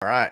All right.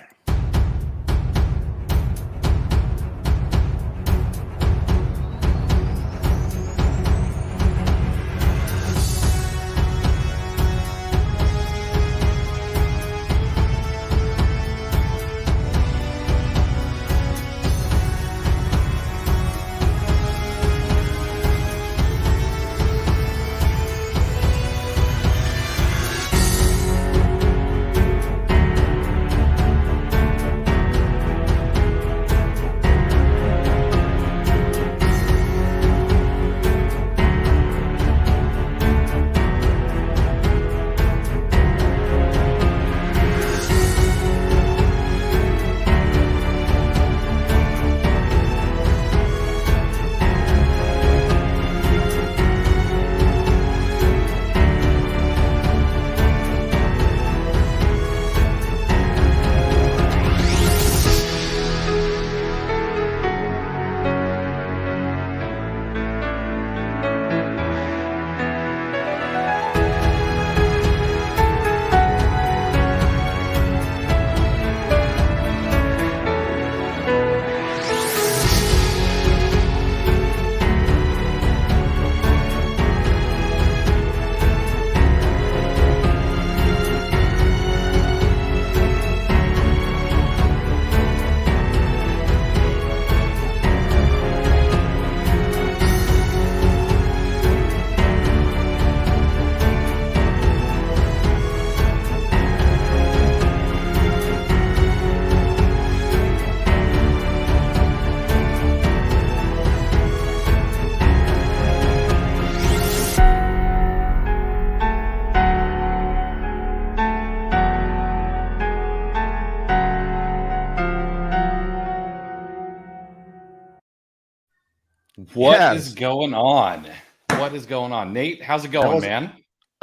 What is going on? What is going on? Nate, how's it going, man?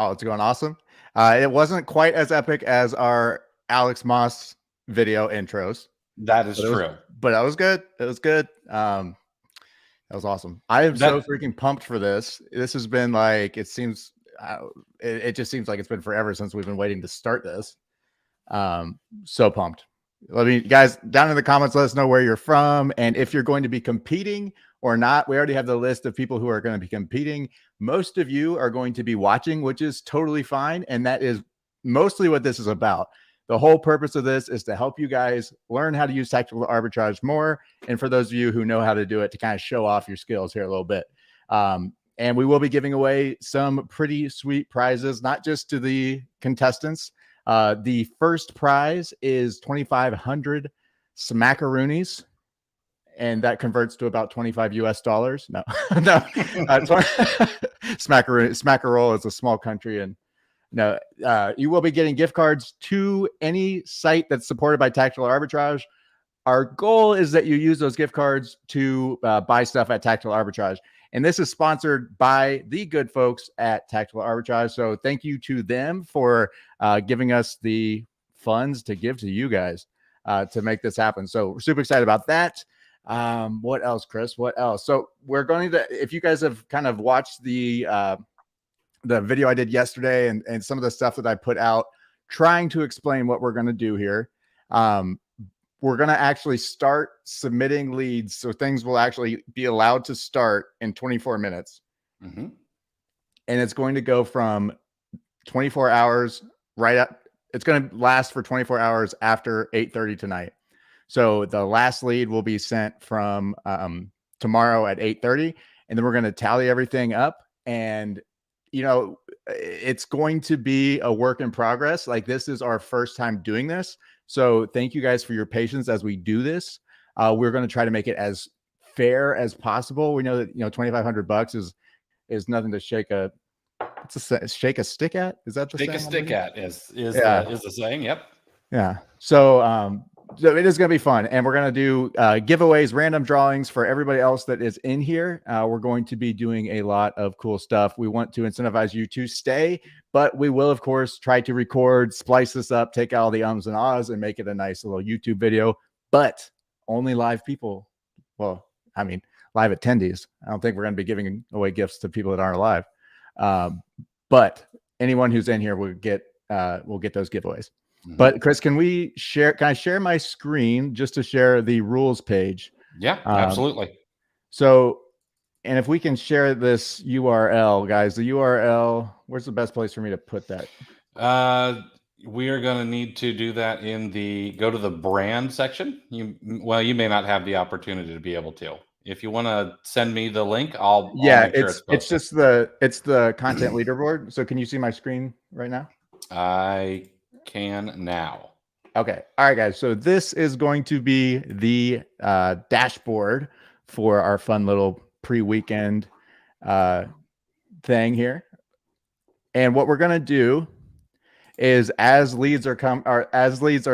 Oh, it's going awesome. It wasn't quite as epic as our Alex Moss video intros. That is true. But that was good. It was good. That was awesome. I am so freaking pumped for this. This has been like, it seems, it just seems like it's been forever since we've been waiting to start this. So pumped. Let me, guys, down in the comments, let us know where you're from and if you're going to be competing or not. We already have the list of people who are going to be competing. Most of you are going to be watching, which is totally fine. And that is mostly what this is about. The whole purpose of this is to help you guys learn how to use tactical arbitrage more. And for those of you who know how to do it, to kind of show off your skills here a little bit. And we will be giving away some pretty sweet prizes, not just to the contestants. The first prize is 2,500 smackaroonies, and that converts to about 25 US dollars. No, no, Smackarole is a small country, and no, you will be getting gift cards to any site that's supported by Tactical Arbitrage. Our goal is that you use those gift cards to buy stuff at Tactical Arbitrage. And this is sponsored by the good folks at Tactical Arbitrage. So thank you to them for giving us the funds to give to you guys to make this happen. So we're super excited about that. What else, Chris? What else? So we're going to, if you guys have kind of watched the video I did yesterday and some of the stuff that I put out trying to explain what we're going to do here, we're going to actually start submitting leads. So things will actually be allowed to start in 24 minutes. And it's going to go from 24 hours right up. It's going to last for 24 hours after 8:30 tonight. So the last lead will be sent from tomorrow at 8:30. And then we're going to tally everything up. And, you know, it's going to be a work in progress. Like, this is our first time doing this. So thank you guys for your patience as we do this. We're going to try to make it as fair as possible. We know that, you know, $2,500 is nothing to shake a stick at. Is that the shake a stick at is the saying? Yep. Yeah. So so it is going to be fun, and we're going to do giveaways, random drawings for everybody else that is in here. We're going to be doing a lot of cool stuff. We want to incentivize you to stay, but we will, of course, try to record, splice this up, take out all the ums and ahs, and make it a nice little YouTube video, but only live people. Well, I mean, live attendees. I don't think we're going to be giving away gifts to people that aren't alive. But anyone who's in here will get those giveaways. But Chris, can I share my screen just to share the rules page? Yeah, absolutely. So, and if we can share this URL, guys, the URL, where's the best place for me to put that? We are going to need to do that go to the brand section. You may not have the opportunity to be able to. If you want to send me the link, I'll make sure it's just the content leaderboard. So can you see my screen right now? I can now. Okay. All right, guys. So this is going to be the dashboard for our fun little pre-weekend thing here. And what we're going to do is as leads are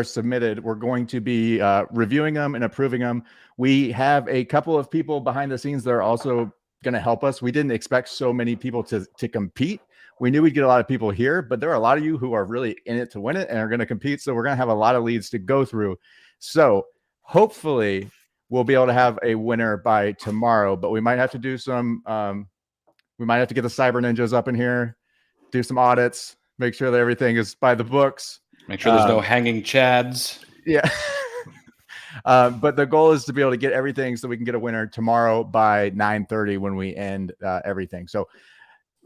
submitted, we're going to be reviewing them and approving them. We have a couple of people behind the scenes that are also going to help us. We didn't expect so many people to compete. We knew we'd get a lot of people here, but there are a lot of you who are really in it to win it and are going to compete. So we're going to have a lot of leads to go through. So hopefully we'll be able to have a winner by tomorrow, but we might have to do some, we might have to get the cyber ninjas up in here, do some audits, make sure that everything is by the books. Make sure there's no hanging chads. Yeah. But the goal is to be able to get everything so we can get a winner tomorrow by 9:30 when we end everything. So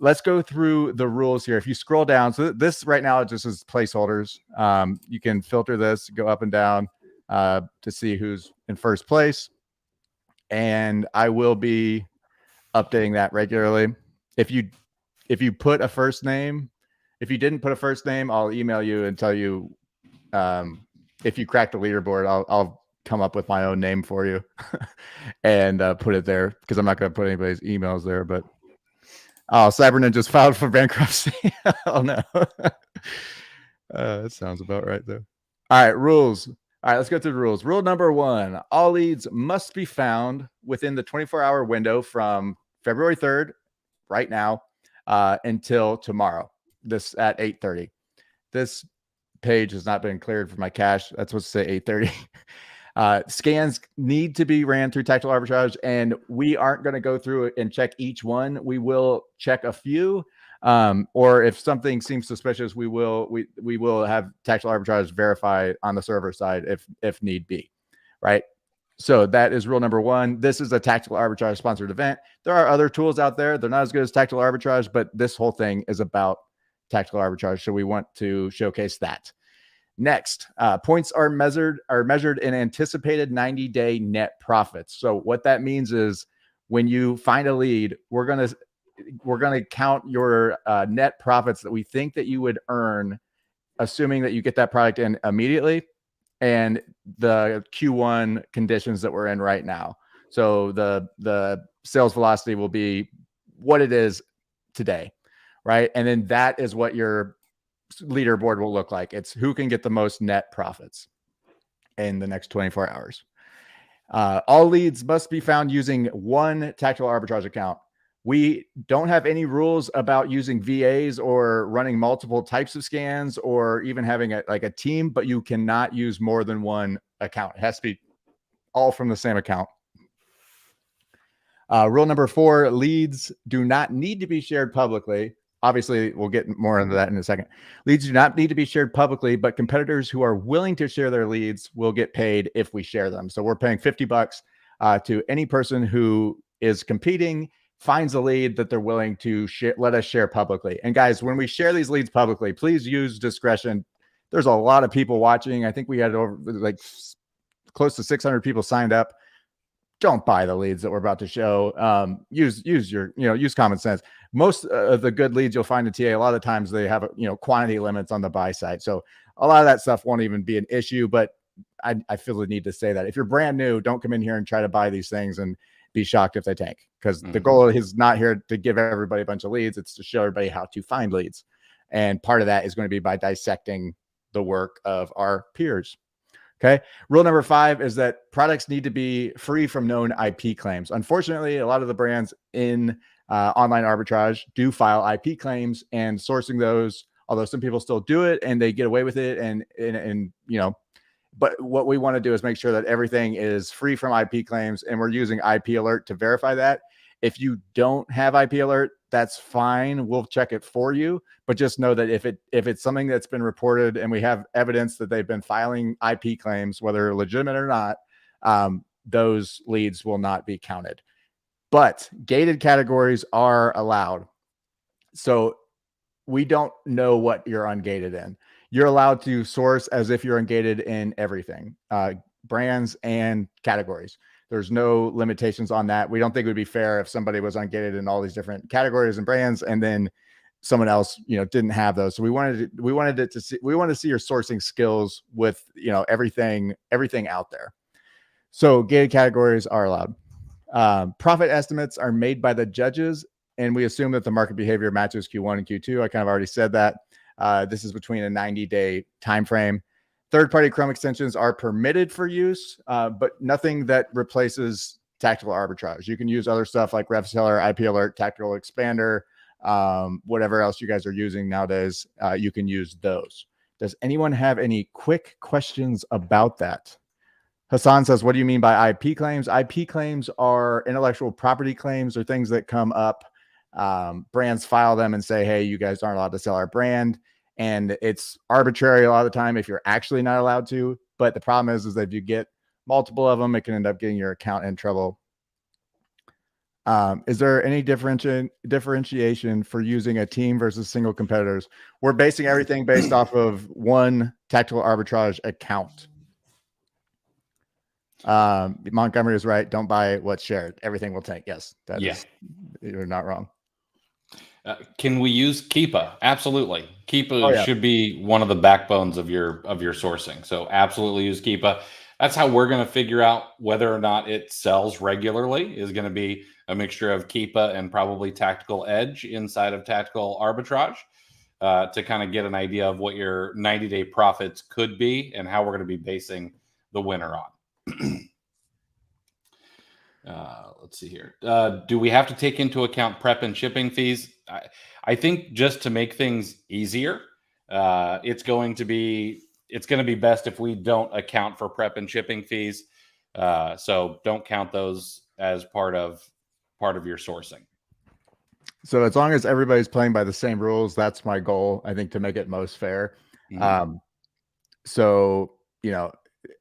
let's go through the rules here. If you scroll down, so this right now just is placeholders. You can filter this, go up and down to see who's in first place. And I will be updating that regularly. If you put a first name, if you didn't put a first name, I'll email you and tell you if you crack the leaderboard. I'll come up with my own name for you and put it there because I'm not going to put anybody's emails there. But Cyber Ninjas filed for bankruptcy. Oh no, that sounds about right though. All right, rules. All right, let's go through the rules. Rule number 1: all leads must be found within the 24-hour window from February 3rd, right now, until tomorrow. This at 8:30. This page has not been cleared for my cache. That's supposed to say 8:30. Scans need to be ran through Tactical Arbitrage, and we aren't going to go through it and check each one. We will check a few, or if something seems suspicious, we will have Tactical Arbitrage verify on the server side if need be, right? So that is rule number 1. This is a Tactical Arbitrage sponsored event. There are other tools out there. They're not as good as Tactical Arbitrage, but this whole thing is about Tactical Arbitrage, so we want to showcase that. Next, points are measured in anticipated 90-day net profits. So what that means is when you find a lead, we're gonna count your net profits that we think that you would earn, assuming that you get that product in immediately, and the Q1 conditions that we're in right now. So the sales velocity will be what it is today, right? And then that is what your leaderboard will look like. It's who can get the most net profits in the next 24 hours. All leads must be found using one Tactical Arbitrage account. We don't have any rules about using VAs or running multiple types of scans or even having a team, but you cannot use more than one account. It has to be all from the same account. Rule number 4, leads do not need to be shared publicly. Obviously, we'll get more into that in a second. Leads do not need to be shared publicly, but competitors who are willing to share their leads will get paid if we share them. So we're paying $50 to any person who is competing, finds a lead that they're willing to let us share publicly. And guys, when we share these leads publicly, please use discretion. There's a lot of people watching. I think we had over close to 600 people signed up. Don't buy the leads that we're about to show. Use common sense. Most of the good leads you'll find in TA, a lot of the times they have quantity limits on the buy side. So a lot of that stuff won't even be an issue, but I feel the need to say that. If you're brand new, don't come in here and try to buy these things and be shocked if they tank, because the goal is not here to give everybody a bunch of leads. It's to show everybody how to find leads. And part of that is going to be by dissecting the work of our peers. Okay. Rule number 5 is that products need to be free from known IP claims. Unfortunately, a lot of the brands in online arbitrage do file IP claims, and sourcing those, although some people still do it and they get away with it, but what we want to do is make sure that everything is free from IP claims, and we're using IP Alert to verify that. If you don't have IP Alert, that's fine. We'll check it for you. But just know that if it's something that's been reported and we have evidence that they've been filing IP claims, whether legitimate or not, those leads will not be counted. But gated categories are allowed. So we don't know what you're ungated in. You're allowed to source as if you're ungated in everything, brands and categories. There's no limitations on that. We don't think it would be fair if somebody was ungated in all these different categories and brands, and then someone else, didn't have those. So we wanted to see your sourcing skills with, everything out there. So gated categories are allowed. Profit estimates are made by the judges, and we assume that the market behavior matches Q1 and Q2. I kind of already said that. This is between a 90-day time frame. Third-party Chrome extensions are permitted for use, but nothing that replaces tactical arbitrage. You can use other stuff like RevSeller, IP Alert, Tactical Expander, whatever else you guys are using nowadays. You can use those. Does anyone have any quick questions about that? Hassan says, what do you mean by IP claims? IP claims are intellectual property claims, or things that come up. Brands file them and say, hey, you guys aren't allowed to sell our brand. And it's arbitrary a lot of the time if you're actually not allowed to. But the problem is that if you get multiple of them, it can end up getting your account in trouble. Is there any differentiation for using a team versus single competitors? We're basing everything based off of one tactical arbitrage account. Montgomery is right. Don't buy what's shared. Everything will tank. Yes, you're not wrong. Can we use Keepa? Absolutely. Keepa should be one of the backbones of your sourcing. So absolutely use Keepa. That's how we're going to figure out whether or not it sells regularly, is going to be a mixture of Keepa and probably Tactical Edge inside of Tactical Arbitrage, to kind of get an idea of what your 90-day profits could be and how we're going to be basing the winner on. Let's see here. Do we have to take into account prep and shipping fees? I think just to make things easier, it's going to be best if we don't account for prep and shipping fees. So don't count those as part of your sourcing. So as long as everybody's playing by the same rules, that's my goal, I think, to make it most fair. Mm-hmm. So,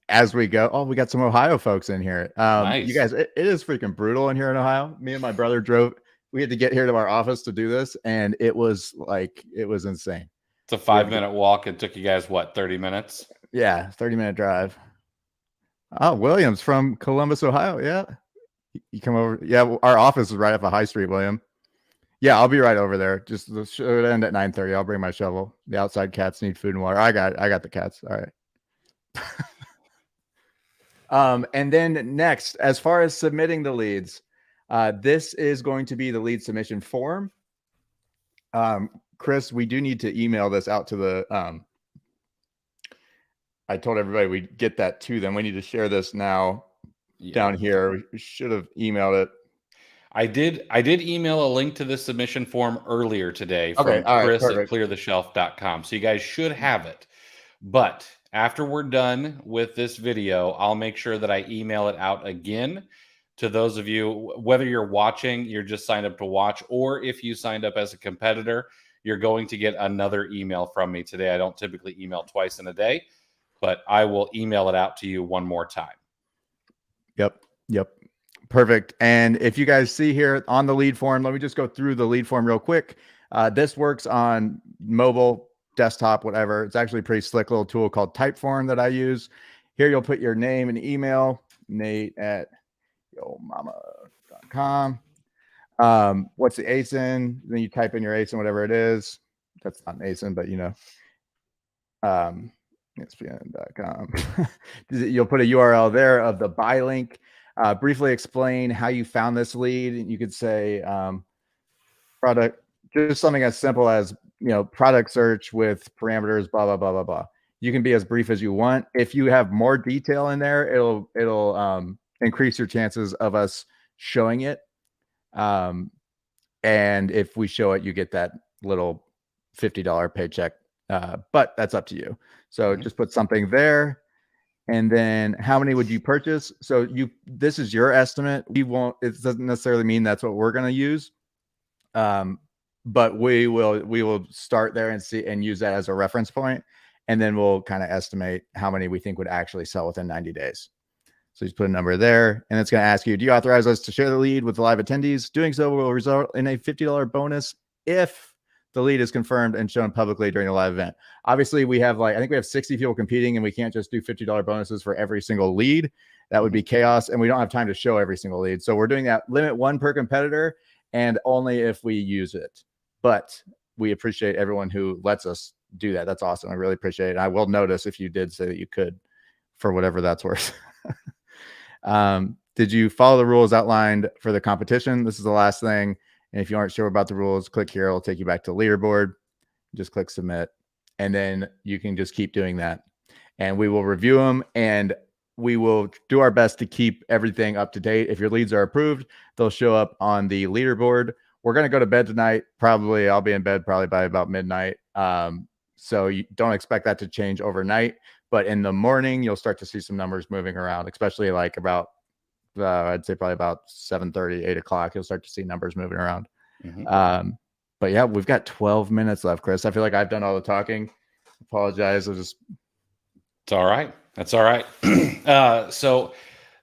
as we go, we got some Ohio folks in here. Nice. You guys, it is freaking brutal in here in Ohio. Me and my brother we had to get here to our office to do this, and it was insane. It's a 5-minute walk. It took you guys, what, 30 minutes? Yeah, 30-minute drive. Oh, William's from Columbus, Ohio. Yeah. You come over. Yeah, our office is right off of High Street, William. Yeah, I'll be right over there. Just the show would end at 9:30. I'll bring my shovel. The outside cats need food and water. I got the cats. All right. And then next, as far as submitting the leads, this is going to be the lead submission form. Chris, we do need to email this out to the, I told everybody we'd get that to them. We need to share this now down here. We should have emailed it. I did email a link to this submission form earlier today from Chris at cleartheshelf.com. So you guys should have it. But after we're done with this video, I'll make sure that I email it out again to those of you, whether you're watching, you're just signed up to watch, or if you signed up as a competitor, you're going to get another email from me today. I don't typically email twice in a day, but I will email it out to you one more time. Yep. Perfect. And if you guys see here on the lead form, let me just go through the lead form real quick. This works on mobile, desktop, whatever. It's actually a pretty slick little tool called Typeform that I use. Here you'll put your name and email, Nate@yomama.com. What's the ASIN? Then you type in your ASIN, whatever it is. That's not an ASIN, but ESPN.com. You'll put a URL there of the buy link. Briefly explain how you found this lead. You could say product, just something as simple as product search with parameters, blah blah blah blah blah. You can be as brief as you want. If you have more detail in there, it'll increase your chances of us showing it. And if we show it, you get that little $50 paycheck. But that's up to you. So just put something there. And then how many would you purchase? So this is your estimate. It doesn't necessarily mean that's what we're going to use. But we will start there and see and use that as a reference point, and then we'll kind of estimate how many we think would actually sell within 90 days. So just put a number there, and it's going to ask you, do you authorize us to share the lead with the live attendees? Doing so will result in a $50 bonus if the lead is confirmed and shown publicly during the live event. Obviously, we have I think we have 60 people competing, and we can't just do $50 bonuses for every single lead. That would be chaos, and we don't have time to show every single lead. So we're doing that limit one per competitor, and only if we use it. But we appreciate everyone who lets us do that. That's awesome. I really appreciate it. I will notice if you did say that you could, for whatever that's worth. Did you follow the rules outlined for the competition? This is the last thing. And if you aren't sure about the rules, click here. It'll take you back to leaderboard. Just click submit. And then you can just keep doing that. And we will review them, and we will do our best to keep everything up to date. If your leads are approved, they'll show up on the leaderboard. We're going to go to bed tonight. Probably I'll be in bed probably by about midnight. So you don't expect that to change overnight. But in the morning, you'll start to see some numbers moving around, especially like about, I'd say probably about 7:30, 8 o'clock. You'll start to see numbers moving around. But yeah, we've got 12 minutes left, Chris. I feel like I've done all the talking. Apologize. It's all right. That's all right. So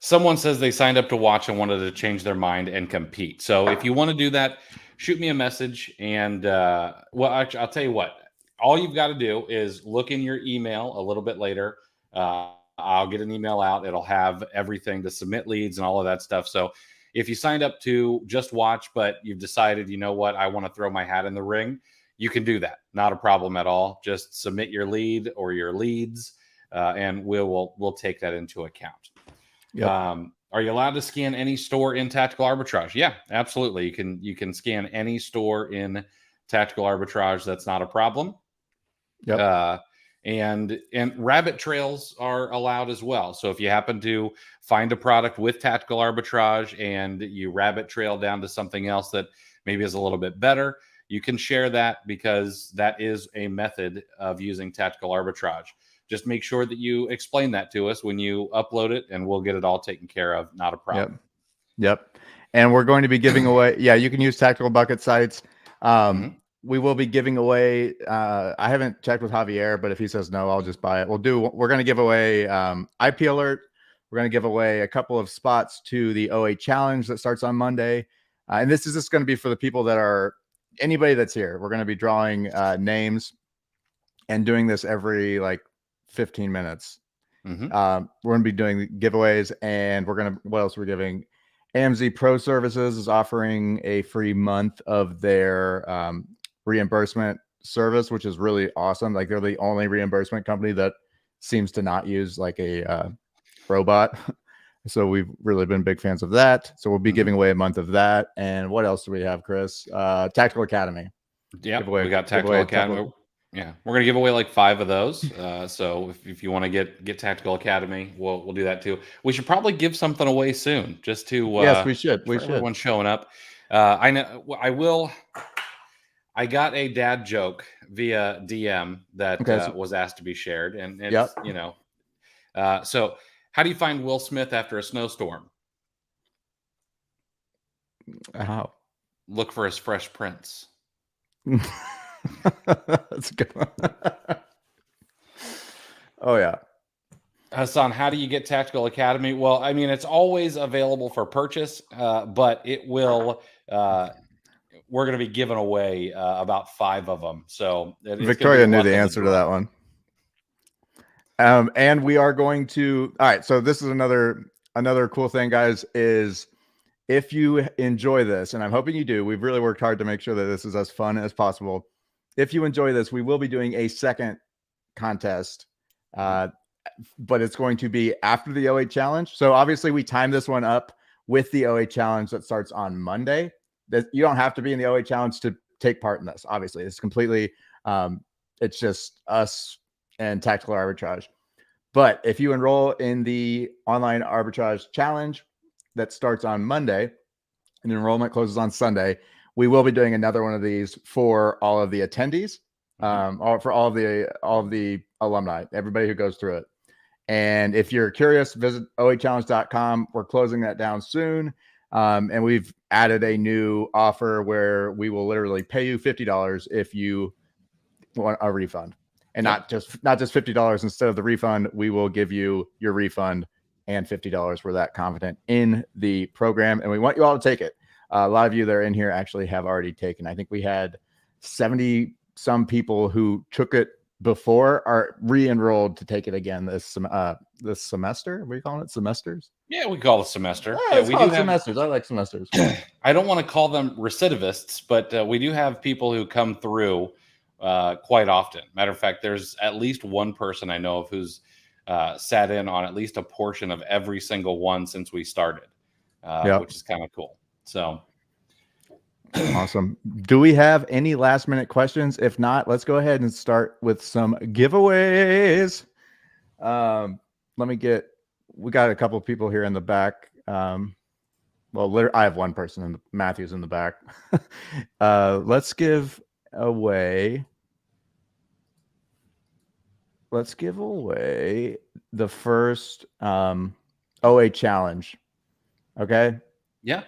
someone says they signed up to watch and wanted to change their mind and compete. So if you want to do that, shoot me a message. And well, actually, I'll tell you what. All you've got to do is look in your email a little bit later. I'll get an email out. It'll have everything to submit leads and all of that stuff. So if you signed up to just watch, but you've decided, you know what, I want to throw my hat in the ring, you can do that. Not a problem at all. Just submit your lead or your leads, and we'll take that into account. Yep. Are you allowed to scan any store in Tactical Arbitrage? Yeah, absolutely. You can scan any store in Tactical Arbitrage. That's not a problem. Yep. And rabbit trails are allowed as well. So if you happen to find a product with Tactical Arbitrage and you rabbit trail down to something else that maybe is a little bit better, you can share that, because that is a method of using Tactical Arbitrage. Just make sure that you explain that to us when you upload it, and we'll get it all taken care of. Not a problem. Yep. And we're going to be giving away, you can use Tactical Bucket sites. We will be giving away, I haven't checked with Javier, but if he says no, I'll just buy it. We're going to give away IP Alert. We're going to give away a couple of spots to the OA Challenge that starts on Monday. And this is just going to be for the people that are, anybody that's here. We're going to be drawing names and doing this every 15 minutes. We're going to be doing giveaways, and what else we're giving? AMZ Pro Services is offering a free month of their reimbursement service, which is really awesome. They're the only reimbursement company that seems to not use a robot. So we've really been big fans of that. So we'll be giving away a month of that. And what else do we have, Chris? Tactical Academy. Yeah, we got Tactical Academy. Yeah, we're gonna give away 5 of those. So if you want to get Tactical Academy, we'll do that too. We should probably give something away soon, just to yes, we should. Everyone showing up. I know. I will. I got a dad joke via DM that was asked to be shared, and it's, so how do you find Will Smith after a snowstorm? How? Look for his Fresh Prince. That's a good one. Oh yeah. Hassan, how do you get Tactical Academy? Well, I mean, it's always available for purchase, but it will. We're going to be giving away about 5 of them. So Victoria knew the answer to that one. And we are going to. All right. So this is another cool thing, guys, is if you enjoy this, and I'm hoping you do, we've really worked hard to make sure that this is as fun as possible. If you enjoy this, we will be doing a second contest, but it's going to be after the OA Challenge. So obviously we time this one up with the OA Challenge that starts on Monday. You don't have to be in the OA Challenge to take part in this. Obviously, it's completely, it's just us and Tactical Arbitrage. But if you enroll in the Online Arbitrage Challenge that starts on Monday and enrollment closes on Sunday, we will be doing another one of these for all of the attendees, for all of the alumni, everybody who goes through it. And if you're curious, visit oachallenge.com. We're closing that down soon. And we've added a new offer where we will literally pay you $50 if you want a refund, and not just $50 instead of the refund. We will give you your refund and $50. We're that confident in the program, and we want you all to take it. A lot of you that are in here actually have already taken. I think we had 70 some people who took it before are re-enrolled to take it again this semester. Are we calling it semesters? Yeah, we call it semester. Yeah, we do semesters. I like semesters. I don't want to call them recidivists, but we do have people who come through quite often. Matter of fact, there's at least one person I know of who's sat in on at least a portion of every single one since we started, which is kind of cool. So awesome. Do we have any last minute questions? If not, let's go ahead and start with some giveaways. We got a couple of people here in the back. Well, I have one person in Matthew's in the back. Let's give away the first OA challenge. Okay. Yeah.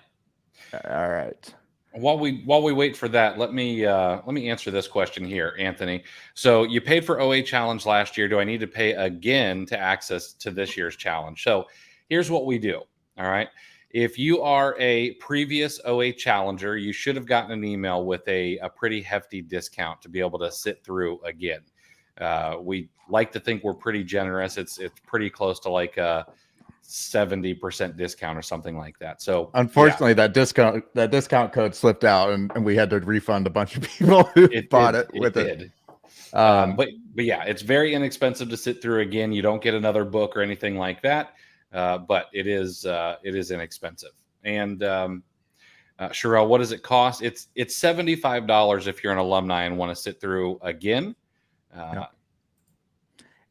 All right. While we wait for that, let me answer this question here, Anthony. So you paid for OA challenge last year. Do I need to pay again to access to this year's challenge? So here's what we do. All right. If you are a previous OA challenger, you should have gotten an email with a pretty hefty discount to be able to sit through again. We like to think we're pretty generous. It's pretty close to like a 70% discount or something like that. So unfortunately, that discount code slipped out, and we had to refund a bunch of people who bought it with it. But yeah, it's very inexpensive to sit through again. You don't get another book or anything like that. But it is inexpensive. And Sherelle, what does it cost? It's $75 if you're an alumni and want to sit through again.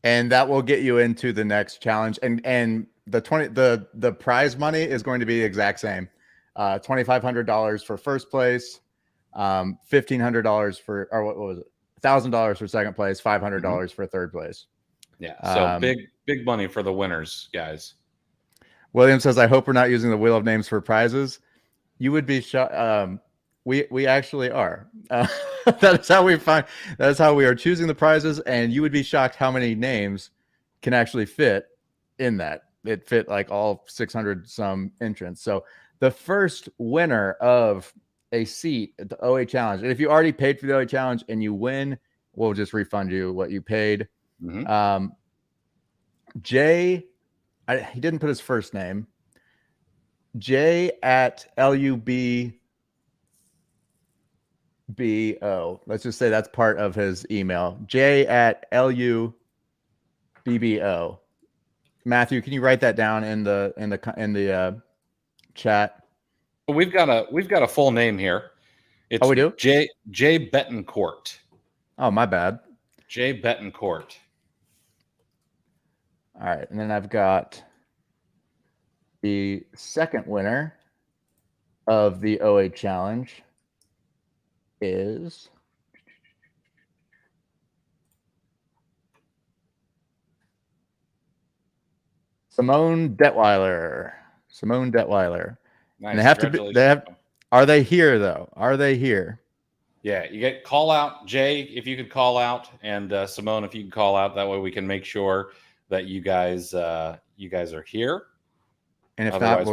And that will get you into the next challenge. And the prize money is going to be the exact same. $2,500 for first place, $1,500 for, or what was it? $1,000 for second place, $500 for third place. Yeah. So big money for the winners, guys. William says, I hope we're not using the wheel of names for prizes. You would be shocked. We actually are. That is how we are choosing the prizes. And you would be shocked how many names can actually fit in that. It fit like all 600 some entrants. So the first winner of a seat at the OA challenge, and if you already paid for the OA challenge and you win, we'll just refund you what you paid. Jay, he didn't put his first name. Jay at LUBBO. Let's just say that's part of his email. Jay at LUBBO. Matthew, can you write that down in the chat? Well, we've got a full name here. It's we do? Jay Betancourt. Oh, my bad. Jay Betancourt. All right, and then I've got the second winner of the OA challenge is Simone Detweiler. Nice. And are they here though? Are they here? Yeah, you get call out. Jay, if you could call out, and Simone, if you could call out, that way we can make sure that you guys are here. And if not,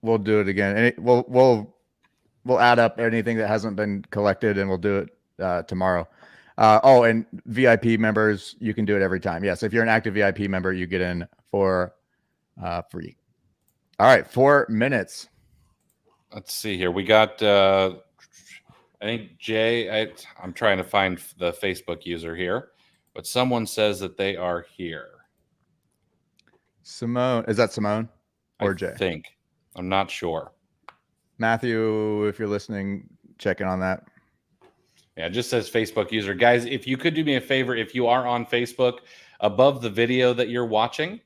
we'll do it again. And we'll add up anything that hasn't been collected, and we'll do it tomorrow. And VIP members, you can do it every time. Yes, if you're an active VIP member, you get in for free. All right, 4 minutes. Let's see here. We got I think Jay. I'm trying to find the Facebook user here, but someone says that they are here. Simone, is that Simone or Jay? I think. I'm not sure. Matthew, if you're listening, check in on that. Yeah, it just says Facebook user. Guys, if you could do me a favor, if you are on Facebook, above the video that you're watching,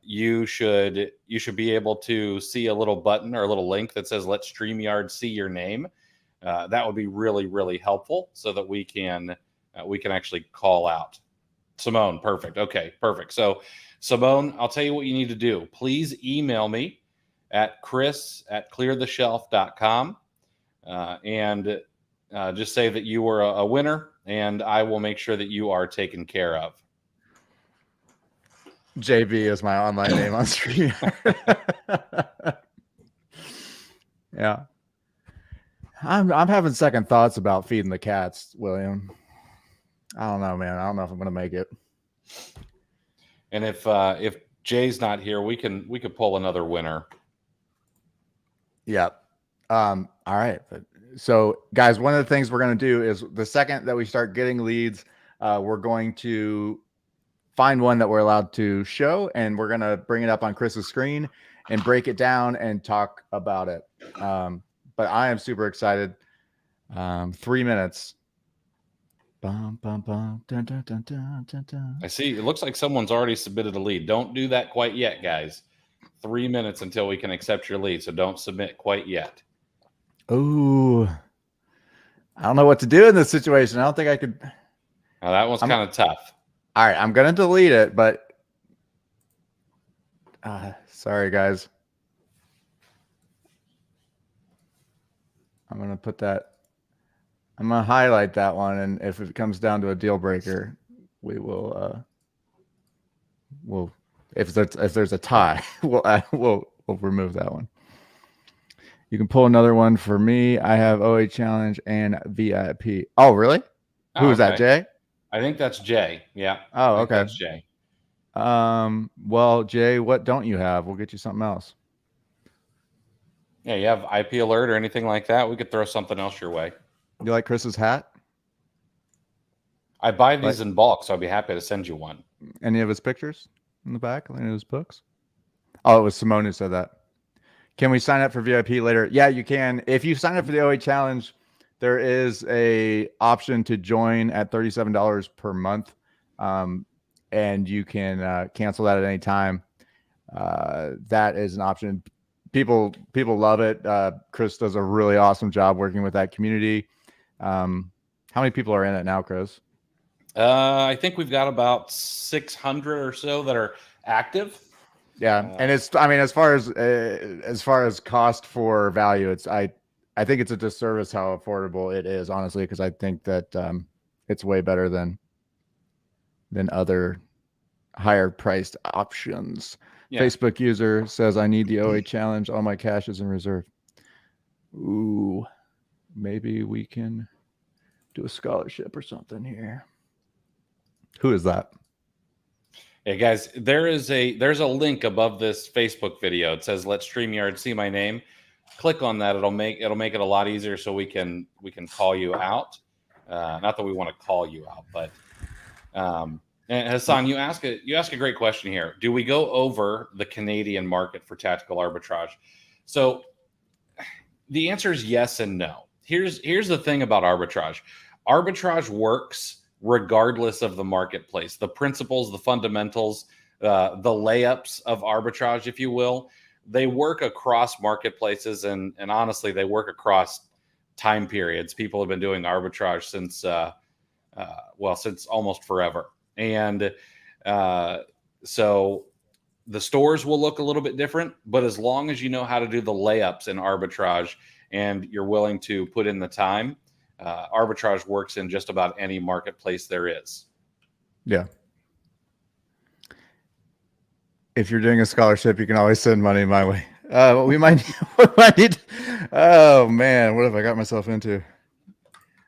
you should be able to see a little button or a little link that says "Let StreamYard see your name." That would be really, really helpful, so that we can actually call out Simone. Perfect. Okay, perfect. So Simone, I'll tell you what you need to do. Please email me at chris@cleartheshelf.com and just say that you were a winner, and I will make sure that you are taken care of. JB is my online name on stream. Yeah. I'm having second thoughts about feeding the cats, William. I don't know, man. I don't know if I'm gonna make it. And if Jay's not here, we could pull another winner. Yep. All right. So guys, one of the things we're going to do is the second that we start getting leads, we're going to find one that we're allowed to show, and we're going to bring it up on Chris's screen and break it down and talk about it. But I am super excited. 3 minutes. Bum, bum, bum, dun, dun, dun, dun, dun, dun. I see. It looks like someone's already submitted a lead. Don't do that quite yet, guys. 3 minutes until we can accept your lead, so don't submit quite yet. Ooh, I don't know what to do in this situation. I don't think I could. Now that one's kind of tough. All right, I'm gonna delete it, but sorry, guys. I'm gonna put that. I'm gonna highlight that one, and if it comes down to a deal breaker, we will. If there's a tie, we'll remove that one. You can pull another one for me. I have OA Challenge and VIP. Oh, really? Who is that, Jay? I think that's Jay. Yeah. Oh, okay. That's Jay. Well, Jay, what don't you have? We'll get you something else. Yeah, you have IP alert or anything like that? We could throw something else your way. You like Chris's hat? I buy these in bulk, so I'd be happy to send you one. Any of his pictures in the back? Any of his books? Oh, it was Simone who said that. Can we sign up for VIP later? Yeah, you can. If you sign up for the OA Challenge, there is a option to join at $37 per month, and you can cancel that at any time. That is an option. People love it. Chris does a really awesome job working with that community. How many people are in it now, Chris? I think we've got about 600 or so that are active. Yeah, and it's. I mean, as far as cost for value, it's. I think it's a disservice how affordable it is, honestly, because I think that it's way better than other higher priced options. Yeah. Facebook user says, "I need the OA Challenge. All my cash is in reserve." Ooh, maybe we can do a scholarship or something here. Who is that? Hey guys, there's a link above this Facebook video. It says "Let StreamYard see my name." Click on that. It'll make it a lot easier, so we can call you out. Not that we want to call you out, but and Hassan, you ask a great question here. Do we go over the Canadian market for tactical arbitrage? So the answer is yes and no. Here's the thing about arbitrage. Arbitrage works regardless of the marketplace. The principles, the fundamentals, the layups of arbitrage, if you will, they work across marketplaces, and honestly, they work across time periods. People have been doing arbitrage since almost forever. And so the stores will look a little bit different, but as long as you know how to do the layups in arbitrage and you're willing to put in the time, arbitrage works in just about any marketplace there is. Yeah. If you're doing a scholarship, you can always send money my way. We might need. Oh man, what have I got myself into?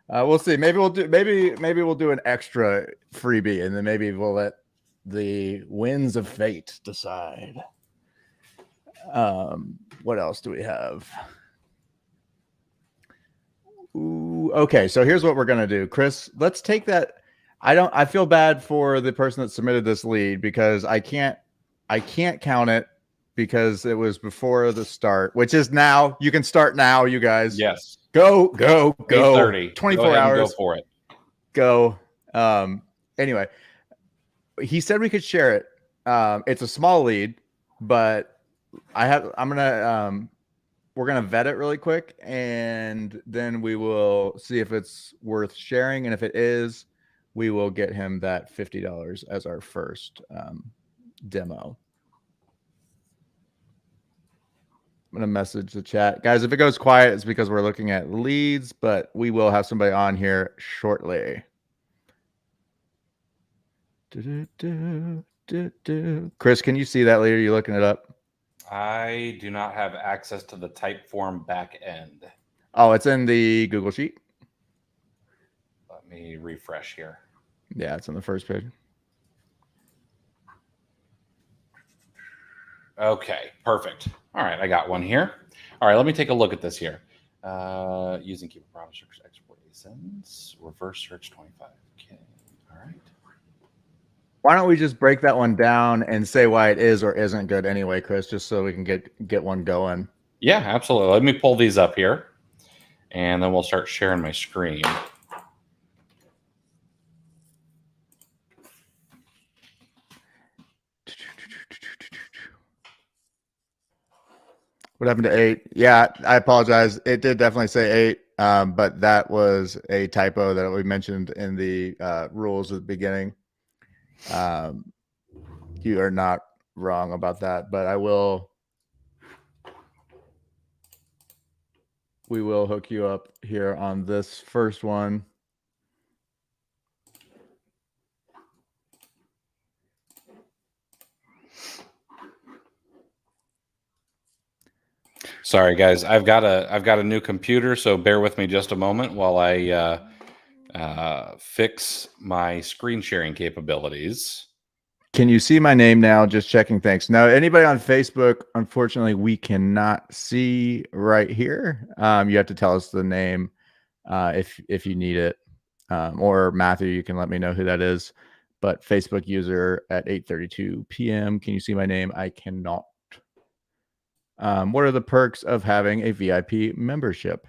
We'll see. Maybe we'll do an extra freebie, and then maybe we'll let the winds of fate decide. What else do we have? Ooh, okay, so here's what we're gonna do, Chris. Let's take that. I feel bad for the person that submitted this lead because I can't count it because it was before the start, which is now. You can start now, you guys. Yes. Go. 24 hours. Go for it. Go. Anyway, he said we could share it. It's a small lead, but we're gonna vet it really quick, and then we will see if it's worth sharing. And if it is, we will get him that $50 as our first demo. going to message the chat. Guys, if it goes quiet, it's because we're looking at leads, but we will have somebody on here shortly. Chris, can you see that lead? Are you looking it up? I do not have access to the Typeform back end. Oh, it's in the Google Sheet. Let me refresh here. Yeah, it's on the first page. Okay, perfect. All right, I got one here. All right, let me take a look at this here. Using keyword prompt search export ASINs, reverse search 25. Okay, all right. Why don't we just break that one down and say why it is or isn't good anyway, Chris, just so we can get one going. Yeah, absolutely. Let me pull these up here, and then we'll start sharing my screen. What happened to 8? Yeah, I apologize. It did definitely say 8, but that was a typo that we mentioned in the rules at the beginning. You are not wrong about that, but we will hook you up here on this first one. Sorry, guys. I've got a new computer, so bear with me just a moment while I fix my screen sharing capabilities. Can you see my name now? Just checking. Thanks. Now, anybody on Facebook, unfortunately, we cannot see right here. You have to tell us the name if you need it, or Matthew, you can let me know who that is. But Facebook user at 8:32 p.m. Can you see my name? I cannot. What are the perks of having a VIP membership?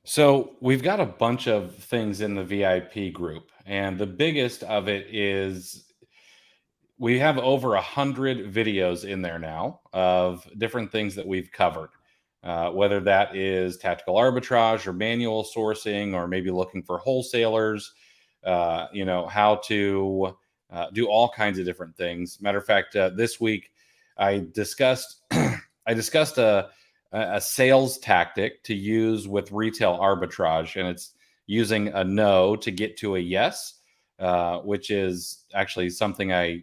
So we've got a bunch of things in the VIP group, and the biggest of it is we have over 100 videos in there now of different things that we've covered, whether that is tactical arbitrage or manual sourcing, or maybe looking for wholesalers, how to do all kinds of different things. Matter of fact, this week I discussed a sales tactic to use with retail arbitrage, and it's using a no to get to a yes, which is actually something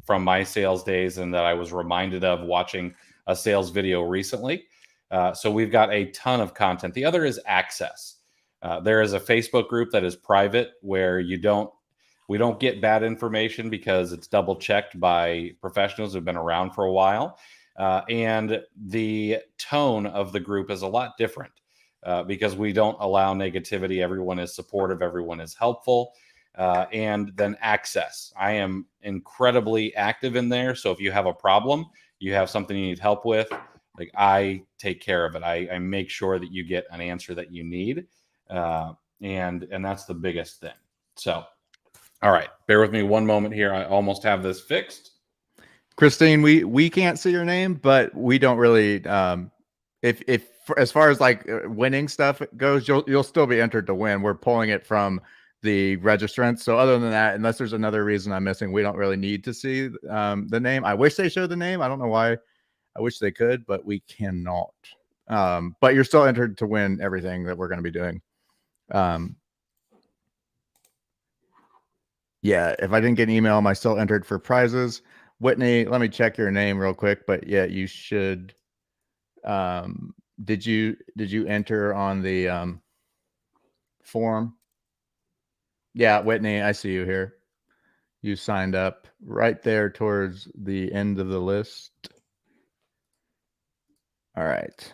from my sales days, and that I was reminded of watching a sales video recently. So we've got a ton of content. The other is access. There is a Facebook group that is private where we don't get bad information because it's double checked by professionals who've been around for a while. And the tone of the group is a lot different because we don't allow negativity. Everyone is supportive. Everyone is helpful. And then access. I am incredibly active in there. So if you have a problem, you have something you need help with, like I take care of it. I make sure that you get an answer that you need. And that's the biggest thing. So, all right, bear with me one moment here. I almost have this fixed. Christine, we can't see your name, but we don't really if as far as like winning stuff goes, you'll still be entered to win. We're pulling it from the registrants. So other than that, unless there's another reason I'm missing, we don't really need to see the name. I wish they showed the name. I don't know why. I wish they could, but we cannot. But you're still entered to win everything that we're going to be doing. Yeah, if I didn't get an email, am I still entered for prizes? Whitney, let me check your name real quick, but yeah, you should. Did you enter on the form? Yeah, Whitney, I see you here. You signed up right there towards the end of the list. All right.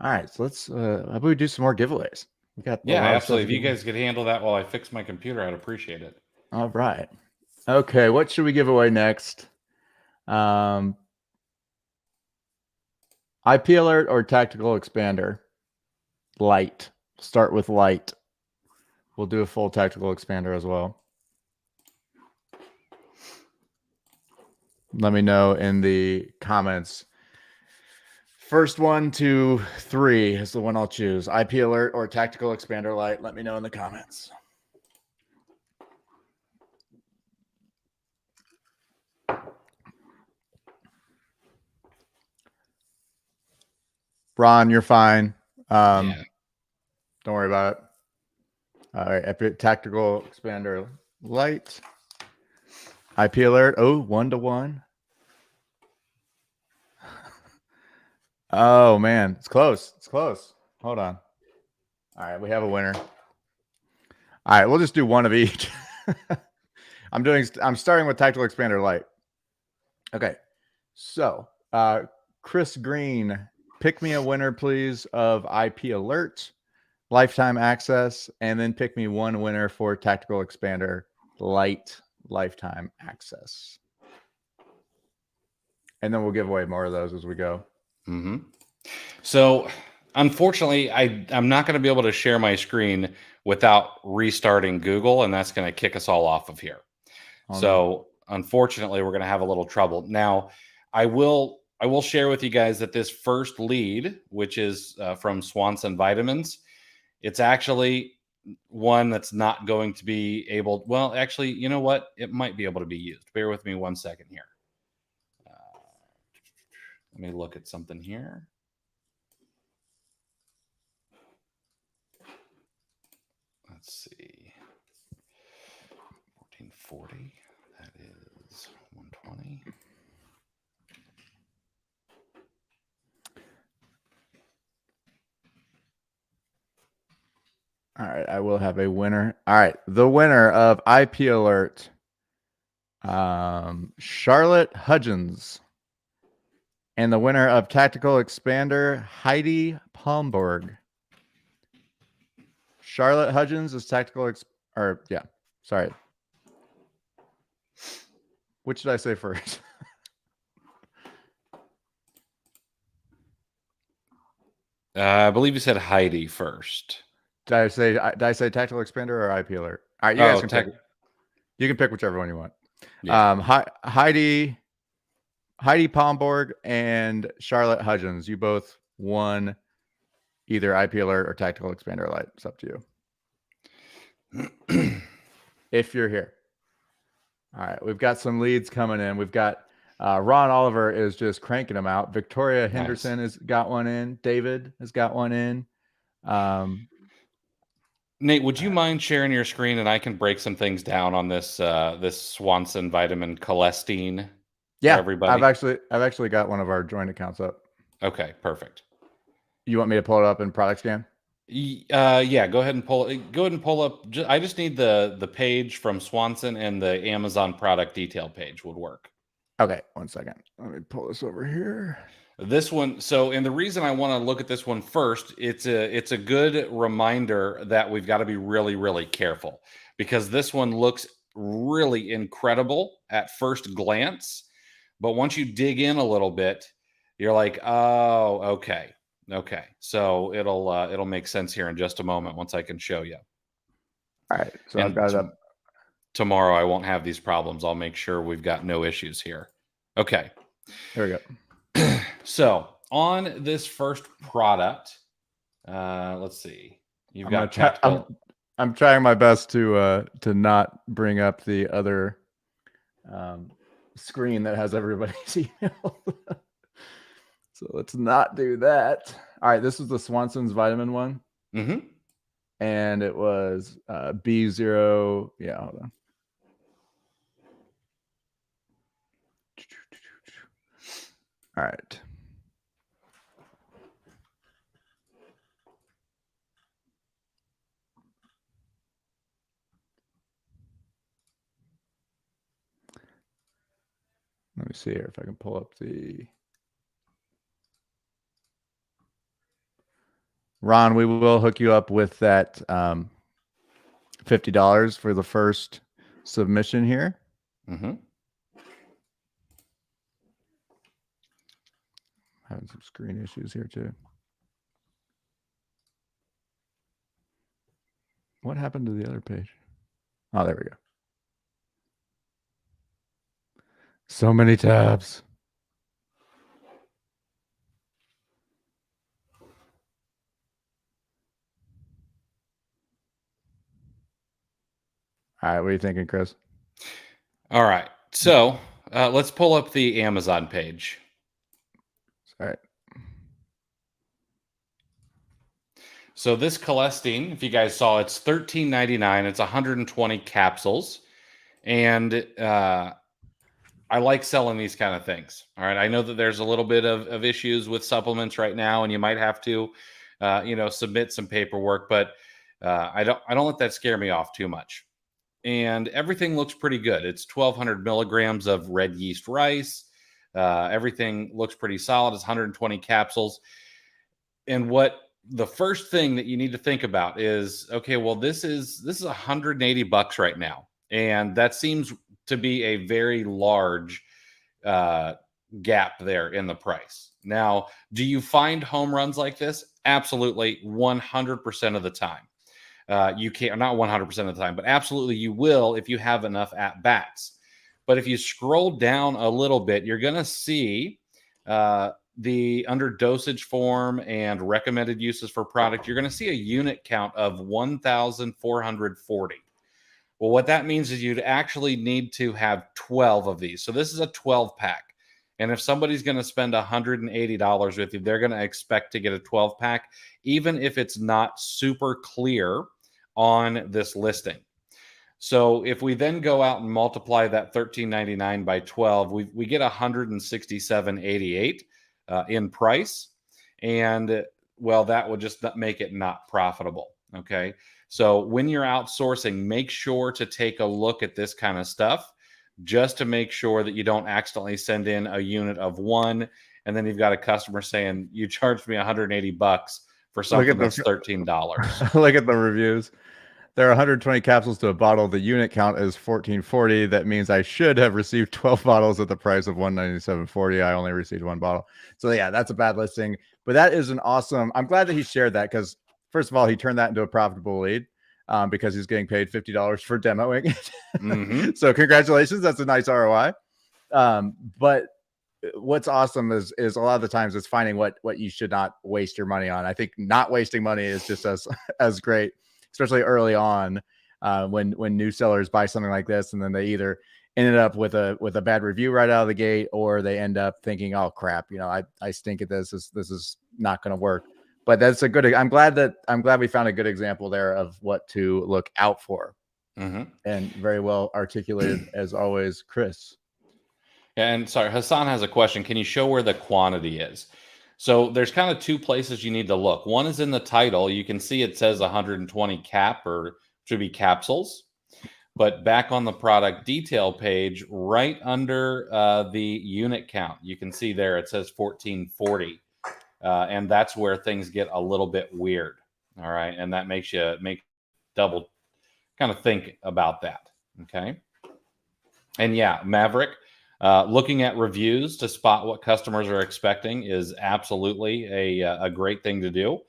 All right, so let's how about we do some more giveaways? We got absolutely. If you guys could handle that while I fix my computer, I'd appreciate it. All right. Okay, what should we give away next? IP alert or tactical expander? Light. Start with light. We'll do a full tactical expander as well. Let me know in the comments. First 1, 2, 3 is the one I'll choose. IP alert or tactical expander light. Let me know in the comments. Ron, you're fine. Yeah. Don't worry about it. All right, Tactical Expander Light. IP alert. Oh, 1-1. Oh man, it's close. It's close. Hold on. All right, we have a winner. All right, we'll just do one of each. I'm starting with Tactical Expander Light. Okay, so Chris Green, pick me a winner, please, of IP Alert, Lifetime Access, and then pick me one winner for Tactical Expander Light, Lifetime Access. And then we'll give away more of those as we go. Mm-hmm. So, unfortunately, I'm not going to be able to share my screen without restarting Google, and that's going to kick us all off of here. Oh, so, no. Unfortunately, we're going to have a little trouble. Now, I will share with you guys that this first lead, which is from Swanson Vitamins, it's actually one that's not going to be able. Well, actually, you know what? It might be able to be used. Bear with me 1 second here. Let me look at something here. Let's see. 1440. That is 120. All right, I will have a winner. All right, the winner of IP Alert, Charlotte Hudgens. And the winner of Tactical Expander, Heidi Palmborg. Charlotte Hudgens is sorry. Which did I say first? I believe you said Heidi first. Did I say Tactical Expander or IP Alert? All right, you guys can pick. You can pick whichever one you want. Yeah. Heidi Palmborg and Charlotte Hudgens. You both won either IP Alert or Tactical Expander Light. It's up to you. If you're here. All right, we've got some leads coming in. We've got Ron Oliver is just cranking them out. Victoria Henderson has got one in. David has got one in. Nate, would you mind sharing your screen and I can break some things down on this this Swanson vitamin cholesterol? Yeah, everybody. I've actually got one of our joint accounts up. Okay, perfect. You want me to pull it up in product scan? Yeah, go ahead and pull up. I just need the page from Swanson, and the Amazon product detail page would work. Okay, 1 second. Let me pull this over here. This one. So, and the reason I want to look at this one first, it's a good reminder that we've got to be really, really careful, because this one looks really incredible at first glance, but once you dig in a little bit, you're like, oh, okay. Okay, so it'll make sense here in just a moment once I can show you. All right, so I've got it up. Tomorrow I won't have these problems. I'll make sure we've got no issues here. Okay. There we go. So on this first product, let's see. You've got tactical. I'm trying my best to not bring up the other screen that has everybody's email. So let's not do that. All right, this is the Swanson's vitamin one. Mm-hmm. And it was B0. Yeah, hold on. All right. Let me see here if I can pull up the... Ron, we will hook you up with that $50 for the first submission here. Mm-hmm. Having some screen issues here too. What happened to the other page? Oh, there we go. So many tabs. All right, what are you thinking, Chris? All right, so let's pull up the Amazon page. All right. So this Celestine, if you guys saw, it's $13.99. It's 120 capsules. And I like selling these kind of things. All right. I know that there's a little bit of issues with supplements right now, and you might have to, submit some paperwork, but I don't let that scare me off too much. And everything looks pretty good. It's 1,200 milligrams of red yeast rice. Everything looks pretty solid. It's 120 capsules. And what the first thing that you need to think about is, okay, well, this is $180 right now, and that seems to be a very large gap there in the price. Now, do you find home runs like this? Absolutely, 100% of the time. You can't, not 100% of the time, but absolutely you will if you have enough at bats. But if you scroll down a little bit, you're going to see the under dosage form and recommended uses for product. You're going to see a unit count of 1,440. Well, what that means is you'd actually need to have 12 of these. So this is a 12 pack. And if somebody's going to spend $180 with you, they're going to expect to get a 12 pack, even if it's not super clear on this listing. So if we then go out and multiply that $13.99 by 12, we get $167.88 in price. And well, that would just make it not profitable. Okay. So when you're outsourcing, make sure to take a look at this kind of stuff, just to make sure that you don't accidentally send in a unit of one, and then you've got a customer saying, you charged me $180 for something that's $13. Look at the reviews. There are 120 capsules to a bottle. The unit count is 1440. That means I should have received 12 bottles at the price of $197.40. I only received one bottle. So yeah, that's a bad listing. But that is an awesome. I'm glad that he shared that, because first of all, he turned that into a profitable lead because he's getting paid $50 for demoing it. Mm-hmm. So congratulations. That's a nice ROI. But what's awesome is a lot of the times it's finding what you should not waste your money on. I think not wasting money is just as great, especially early on when new sellers buy something like this, and then they either ended up with a bad review right out of the gate, or they end up thinking, oh crap, I stink at this. This is not going to work. But that's a good. I'm glad we found a good example there of what to look out for. Mm-hmm. And very well articulated as always, Chris. And sorry, Hassan has a question. Can you show where the quantity is? So there's kind of two places you need to look. One is in the title. You can see it says 120 cap, or should be capsules. But back on the product detail page, right under the unit count, you can see there it says 1440. And that's where things get a little bit weird. All right. And that makes you double kind of think about that. Okay. And yeah, Maverick, looking at reviews to spot what customers are expecting is absolutely a great thing to do.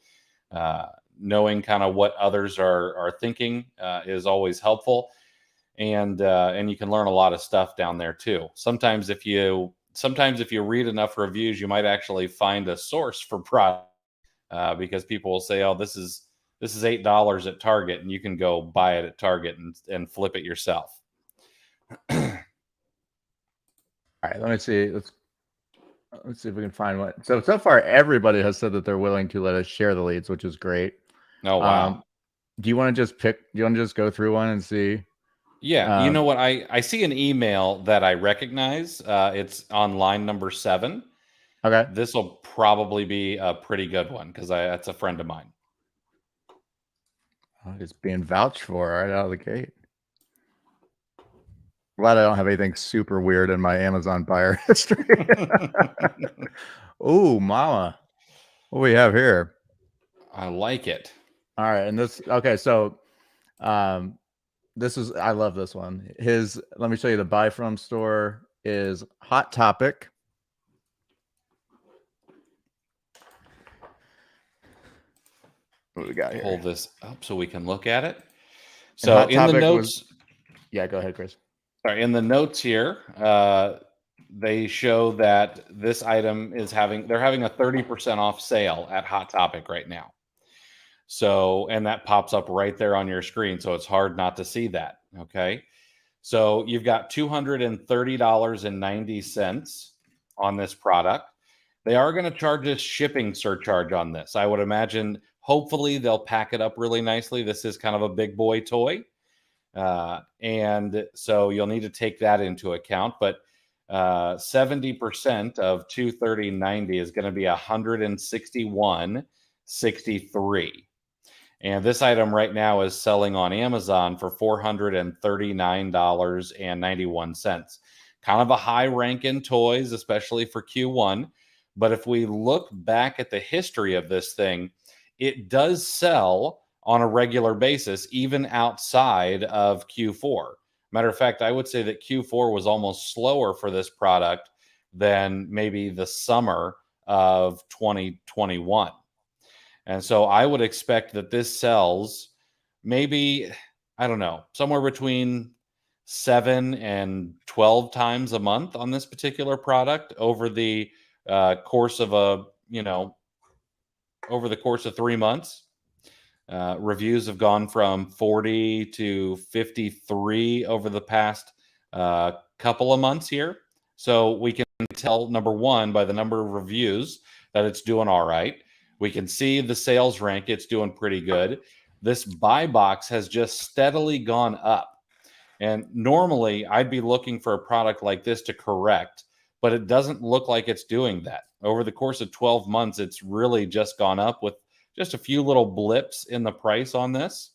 Knowing kind of what others are thinking is always helpful. And you can learn a lot of stuff down there too. Sometimes if you read enough reviews, you might actually find a source for product because people will say, oh, this is $8 at Target, and you can go buy it at Target and flip it yourself. All right, let me see. Let's see if we can find one. So far, everybody has said that they're willing to let us share the leads, which is great. Oh, wow. Do you want to just go through one and see? Yeah, you know what? I see an email that I recognize. It's on line number 7. Okay. This will probably be a pretty good one because that's a friend of mine. Oh, it's being vouched for right out of the gate. Glad I don't have anything super weird in my Amazon buyer history. Oh, mama. What do we have here? I like it. All right. And this, okay. So, I love this one. Let me show you the buy from store is Hot Topic. What do we got here? Hold this up so we can look at it. So in the notes. Yeah, go ahead, Chris. Sorry, in the notes here, they show that this item they're having a 30% off sale at Hot Topic right now. So, and that pops up right there on your screen. So it's hard not to see that. Okay. So you've got $230.90 on this product. They are going to charge a shipping surcharge on this. I would imagine Hopefully they'll pack it up really nicely. This is kind of a big boy toy. And so you'll need to take that into account. But 70% of 230.90 is going to be 161.63. And this item right now is selling on Amazon for $439.91. Kind of a high rank in toys, especially for Q1. But if we look back at the history of this thing, it does sell on a regular basis, even outside of Q4. Matter of fact, I would say that Q4 was almost slower for this product than maybe the summer of 2021. And so I would expect that this sells maybe, I don't know, somewhere between 7 and 12 times a month on this particular product over the course of over the course of 3 months. Reviews have gone from 40 to 53 over the past couple of months here. So we can tell, number one, by the number of reviews that it's doing all right. We can see the sales rank. It's doing pretty good. This buy box has just steadily gone up. And normally I'd be looking for a product like this to correct, but it doesn't look like it's doing that. Over the course of 12 months, it's really just gone up with just a few little blips in the price on this.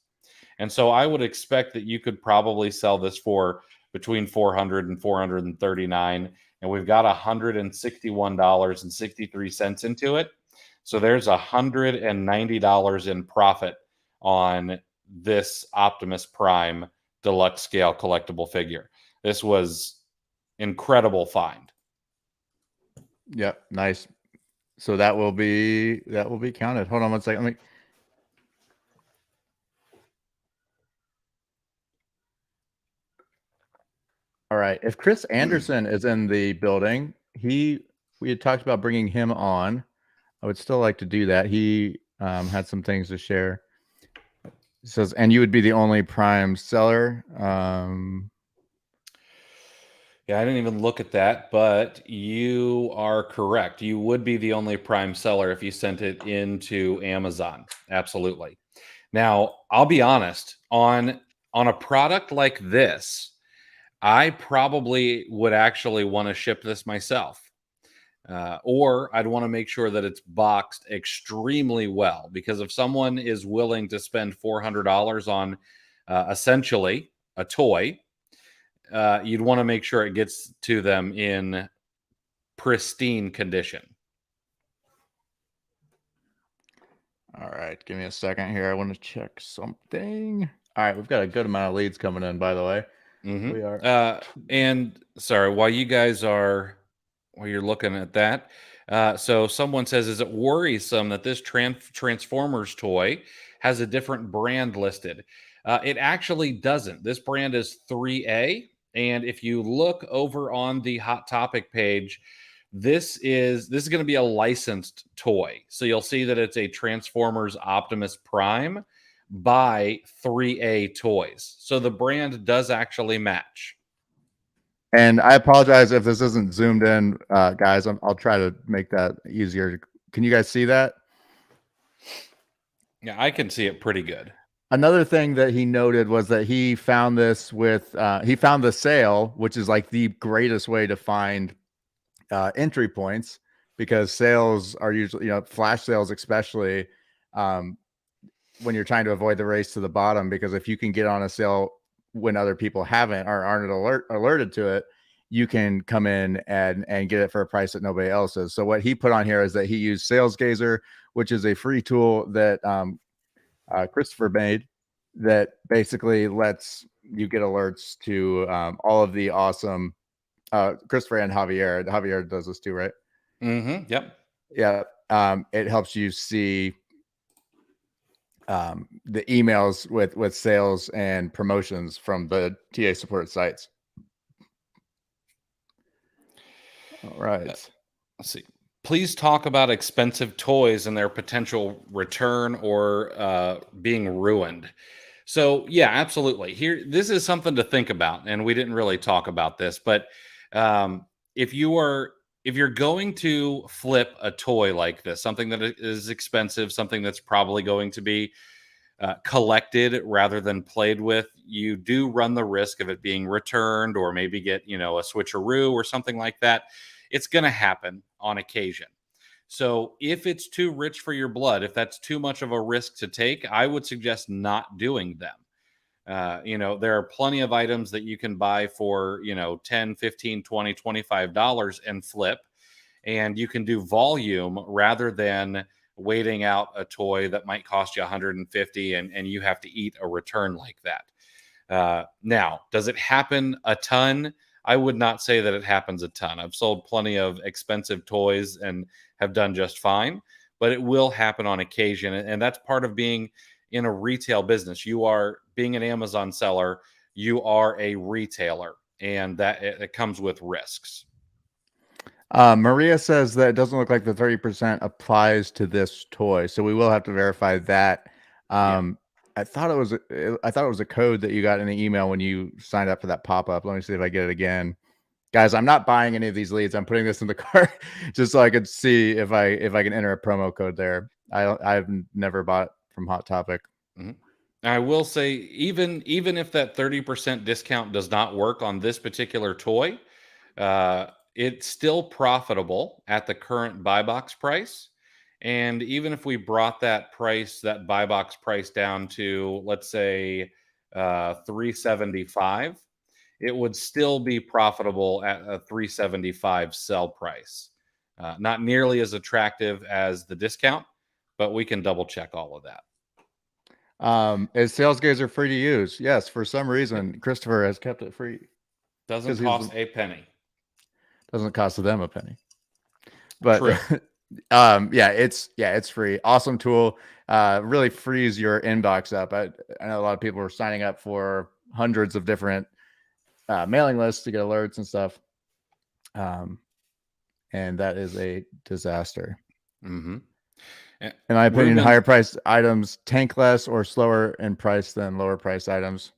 And so I would expect that you could probably sell this for between $400 and $439. And we've got $161.63 into it. So there's $190 in profit on this Optimus Prime deluxe scale collectible figure. This was incredible find. Yep, nice. So that will be counted. Hold on one second. All right. If Chris Anderson is in the building, we had talked about bringing him on. I would still like to do that. He had some things to share. He says, and you would be the only Prime seller. Yeah, I didn't even look at that, but you are correct. You would be the only Prime seller if you sent it into Amazon. Absolutely. Now, I'll be honest, on a product like this, I probably would actually want to ship this myself. Or I'd want to make sure that it's boxed extremely well, because if someone is willing to spend $400 on essentially a toy, you'd want to make sure it gets to them in pristine condition. All right, give me a second here. I want to check something. All right, we've got a good amount of leads coming in, by the way. Mm-hmm. We are. And sorry, while you're looking at that, so someone says, is it worrisome that this Transformers toy has a different brand listed? It actually doesn't. This brand is 3A. And if you look over on the Hot Topic page, this is going to be a licensed toy. So you'll see that it's a Transformers Optimus Prime by 3A Toys. So the brand does actually match. And I apologize if this isn't zoomed in, guys. I'll try to make that easier. Can you guys see that? Yeah, I can see it pretty good. Another thing that he noted was that he found this he found the sale, which is like the greatest way to find entry points, because sales are usually, flash sales, especially when you're trying to avoid the race to the bottom, because if you can get on a sale when other people haven't or aren't alerted to it, you can come in and get it for a price that nobody else is. So what he put on here is that he used Sales Gazer, which is a free tool that Christopher made, that basically lets you get alerts to all of the awesome Christopher and Javier. Javier does this too, right? Mm-hmm. Yep. Yeah. It helps you see the emails with sales and promotions from the TA supported sites. All right. Let's see. Please talk about expensive toys and their potential return or being ruined. So yeah, absolutely. This is something to think about, and we didn't really talk about this, but if you are if you're going to flip a toy like this, something that is expensive, something that's probably going to be collected rather than played with, you do run the risk of it being returned or maybe get, a switcheroo or something like that. It's going to happen on occasion. So if it's too rich for your blood, if that's too much of a risk to take, I would suggest not doing them. There are plenty of items that you can buy for, 10, 15, 20, $25 and flip. And you can do volume rather than waiting out a toy that might cost you 150 and you have to eat a return like that. Now, does it happen a ton? I would not say that it happens a ton. I've sold plenty of expensive toys and have done just fine, but it will happen on occasion. And that's part of being in a retail business. You are being an Amazon seller, you are a retailer, and that it comes with risks. Maria says that it doesn't look like the 30% applies to this toy, so we will have to verify that. I thought it was a code that you got in the email when you signed up for that pop-up. Let me see if I get it again. Guys, I'm not buying any of these leads. I'm putting this in the cart just so I could see if I can enter a promo code there. I've never bought from Hot Topic. Mm-hmm. I will say, even if that 30% discount does not work on this particular toy, it's still profitable at the current buy box price. And even if we brought that buy box price down to, let's say, $375, it would still be profitable at a $375 sell price. Not nearly as attractive as the discount, but we can double check all of that. Is Sales Gazer free to use? Yes, for some reason, Christopher has kept it free. Doesn't cost a penny. Doesn't cost them a penny. But it's free. Awesome tool. Really frees your inbox up. I know a lot of people are signing up for hundreds of different mailing lists to get alerts and stuff. And that is a disaster. Mm-hmm. In my opinion, higher priced items tank less or slower in price than lower priced items.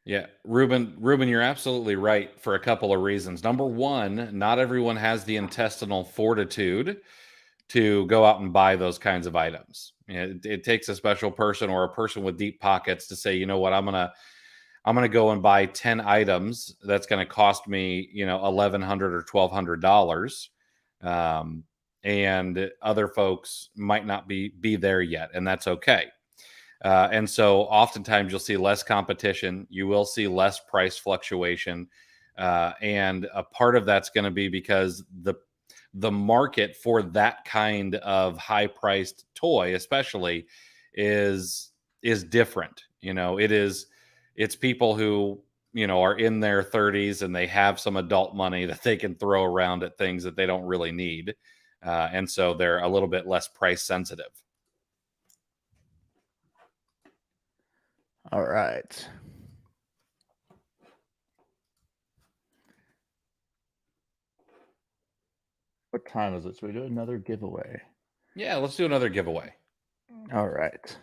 Yeah, Ruben, you're absolutely right for a couple of reasons. Number one, not everyone has the intestinal fortitude to go out and buy those kinds of items. It takes a special person or a person with deep pockets to say, you know what, I'm gonna go and buy 10 items that's going to cost me, $1,100 or $1,200. And other folks might not be there yet, and that's okay. And so oftentimes you'll see less competition. You will see less price fluctuation. And a part of that's going to be because the market for that kind of high priced toy, especially, is different. It's people who, are in their 30s and they have some adult money that they can throw around at things that they don't really need. And so they're a little bit less price sensitive. All right. What time is it? So we do another giveaway. Yeah, let's do another giveaway. All right.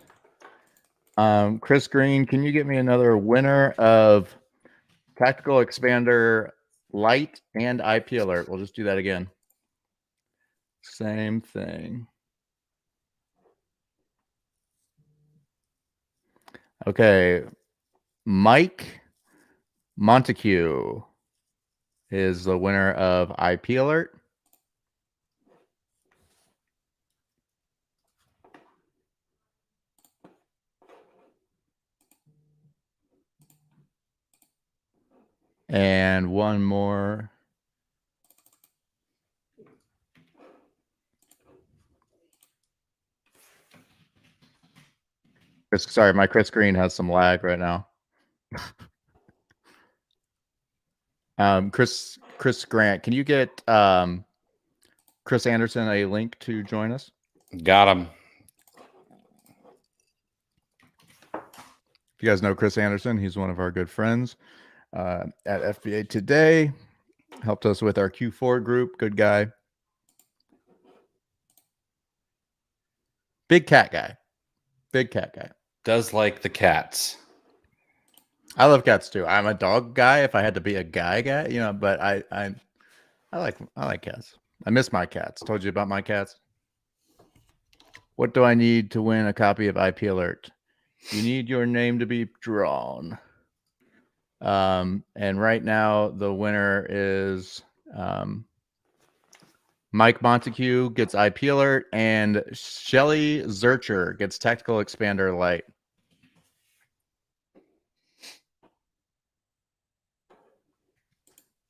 Chris Green, can you get me another winner of Tactical Expander Light and IP Alert? We'll just do that again. Same thing. Okay. Mike Montague is the winner of IP Alert. And one more. Sorry, my Chris Green has some lag right now. Chris Grant, can you get Chris Anderson a link to join us? Got him. If you guys know Chris Anderson, he's one of our good friends at FBA Today. Helped us with our Q4 group. Good guy. Big cat guy. Does like the cats. I love cats too. I'm a dog guy if I had to be a guy, but I like cats. I miss my cats. Told you about my cats. What do I need to win a copy of IP Alert? You need your name to be drawn. And right now the winner is Mike Montague gets IP Alert, and Shelly Zurcher gets Tactical Expander Light.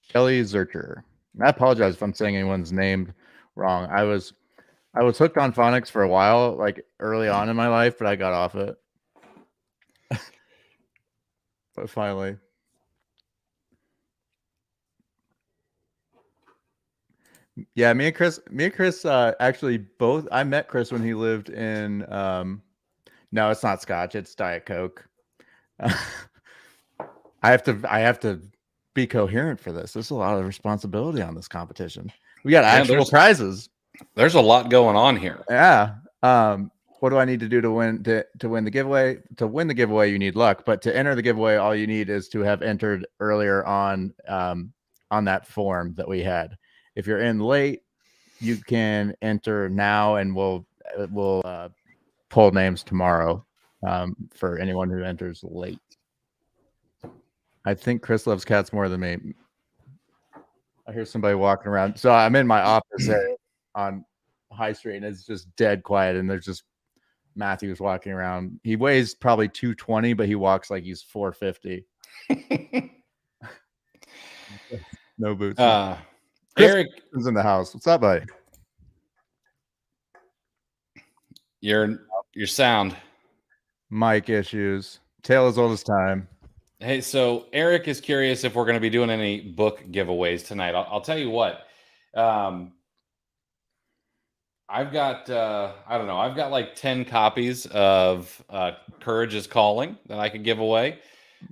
Shelly Zurcher. I apologize if I'm saying anyone's name wrong. I was hooked on phonics for a while, like early on in my life, but I got off it. But finally. Yeah, me and Chris actually both, I met Chris when he lived in no, it's not Scotch, it's Diet Coke. I have to be coherent for this. There's a lot of responsibility on this competition. We got actual prizes. There's a lot going on here. Yeah. What do I need to do to win the giveaway? To win the giveaway, you need luck, but to enter the giveaway, all you need is to have entered earlier on that form that we had. If you're in late, you can enter now, and we'll pull names tomorrow for anyone who enters late. I think Chris loves cats more than me. I hear somebody walking around. So I'm in my office area on High Street, and it's just dead quiet, and there's just Matthew's walking around. He weighs probably 220, but he walks like he's 450. No boots. Eric is in the house. What's up, buddy? Your sound. Mic issues. Tale as old as time. Hey, so Eric is curious if we're going to be doing any book giveaways tonight. I'll tell you what. I've got I don't know. I've got like 10 copies of Courage is Calling that I could give away.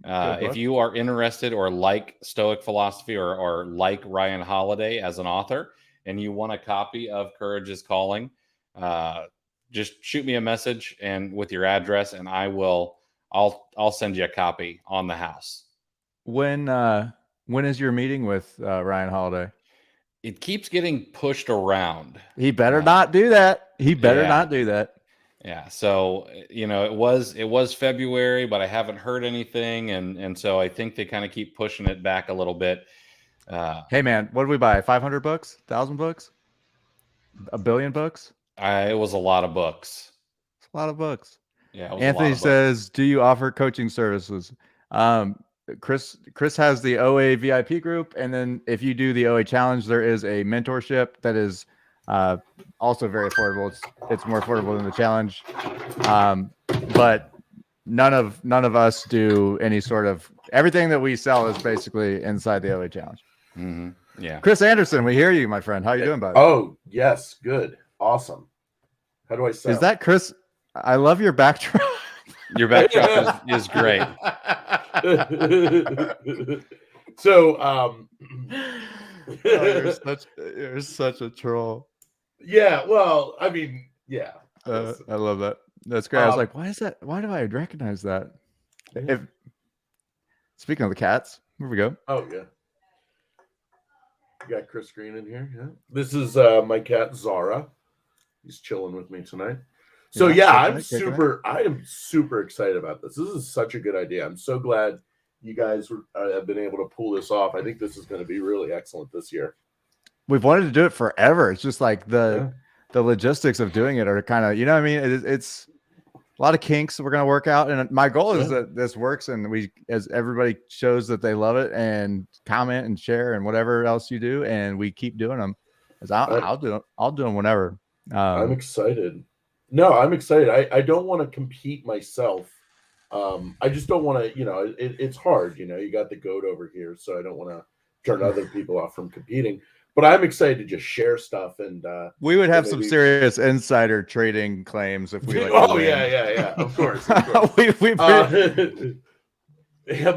If you are interested or like Stoic philosophy or like Ryan Holiday as an author, and you want a copy of Courage is Calling, just shoot me a message and with your address, and I'll send you a copy on the house. When is your meeting with Ryan Holiday? It keeps getting pushed around. He better not do that. He better not do that. Yeah. So, it was February, but I haven't heard anything. And so I think they kind of keep pushing it back a little bit. Hey man, what did we buy? 500 books, 1,000 books, 1 billion books? It was a lot of books. It's a lot of books. Yeah. Anthony says, do you offer coaching services? Chris has the OA VIP group, and then if you do the OA challenge, there is a mentorship that is also very affordable. It's more affordable than the challenge, but none of us do any sort of, everything that we sell is basically inside the OA challenge. Mm-hmm. Yeah. Chris Anderson, we hear you, my friend. How you doing, buddy? Oh yes, good, awesome. How do I sound? Is that Chris? I love your backdrop. Your backdrop is great. So, you're such a troll. Yeah, well, I mean, yeah. I love that. That's great. I was like, why is that? Why do I recognize that? Speaking of the cats, here we go. Oh yeah. You got Chris Green in here. Yeah. This is my cat Zara. He's chilling with me tonight. So yeah, I am super excited about this. This is such a good idea. I'm so glad you guys have been able to pull this off. I think this is going to be really excellent this year. We've wanted to do it forever. It's just like the logistics of doing it are kind of, what I mean? It's a lot of kinks we're going to work out. And my goal is that this works, and as everybody shows that they love it and comment and share and whatever else you do, and we keep doing them. I'll do them whenever. I'm excited. No, I'm excited. I don't want to compete myself. I just don't want to, it's hard, you got the goat over here, so I don't want to turn other people off from competing. But I'm excited to just share stuff, and we would have some serious insider trading claims if we. Yeah. Of course.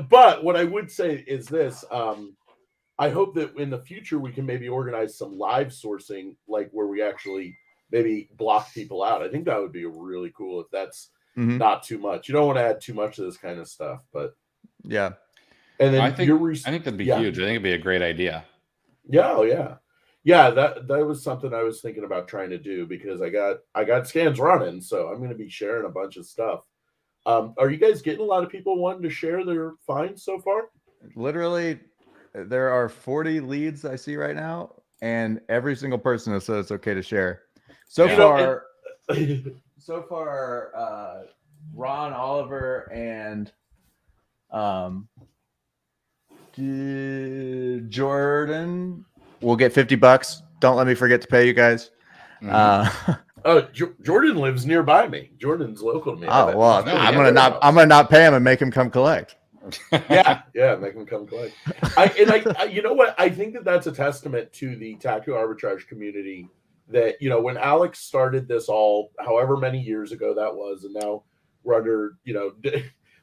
But what I would say is this: I hope that in the future we can maybe organize some live sourcing, like where we actually maybe block people out. I think that would be really cool if that's not too much. You don't want to add too much of this kind of stuff, but yeah. And then I think that'd be huge. I think it'd be a great idea. Yeah, Yeah, that was something I was thinking about trying to do because I got scans running, so I'm going to be sharing a bunch of stuff. Are you guys getting a lot of people wanting to share their finds so far? Literally, there are 40 leads I see right now, and every single person has said it's okay to share. So far, Ron Oliver and Jordan will get $50. Don't let me forget to pay you guys. Jordan lives nearby me. Jordan's local to me. Oh well, I'm gonna not pay him and make him come collect. yeah, make him come collect. I you know what? I think that's a testament to the Tactical Arbitrage community. That when Alex started this however many years ago that was, and now we're under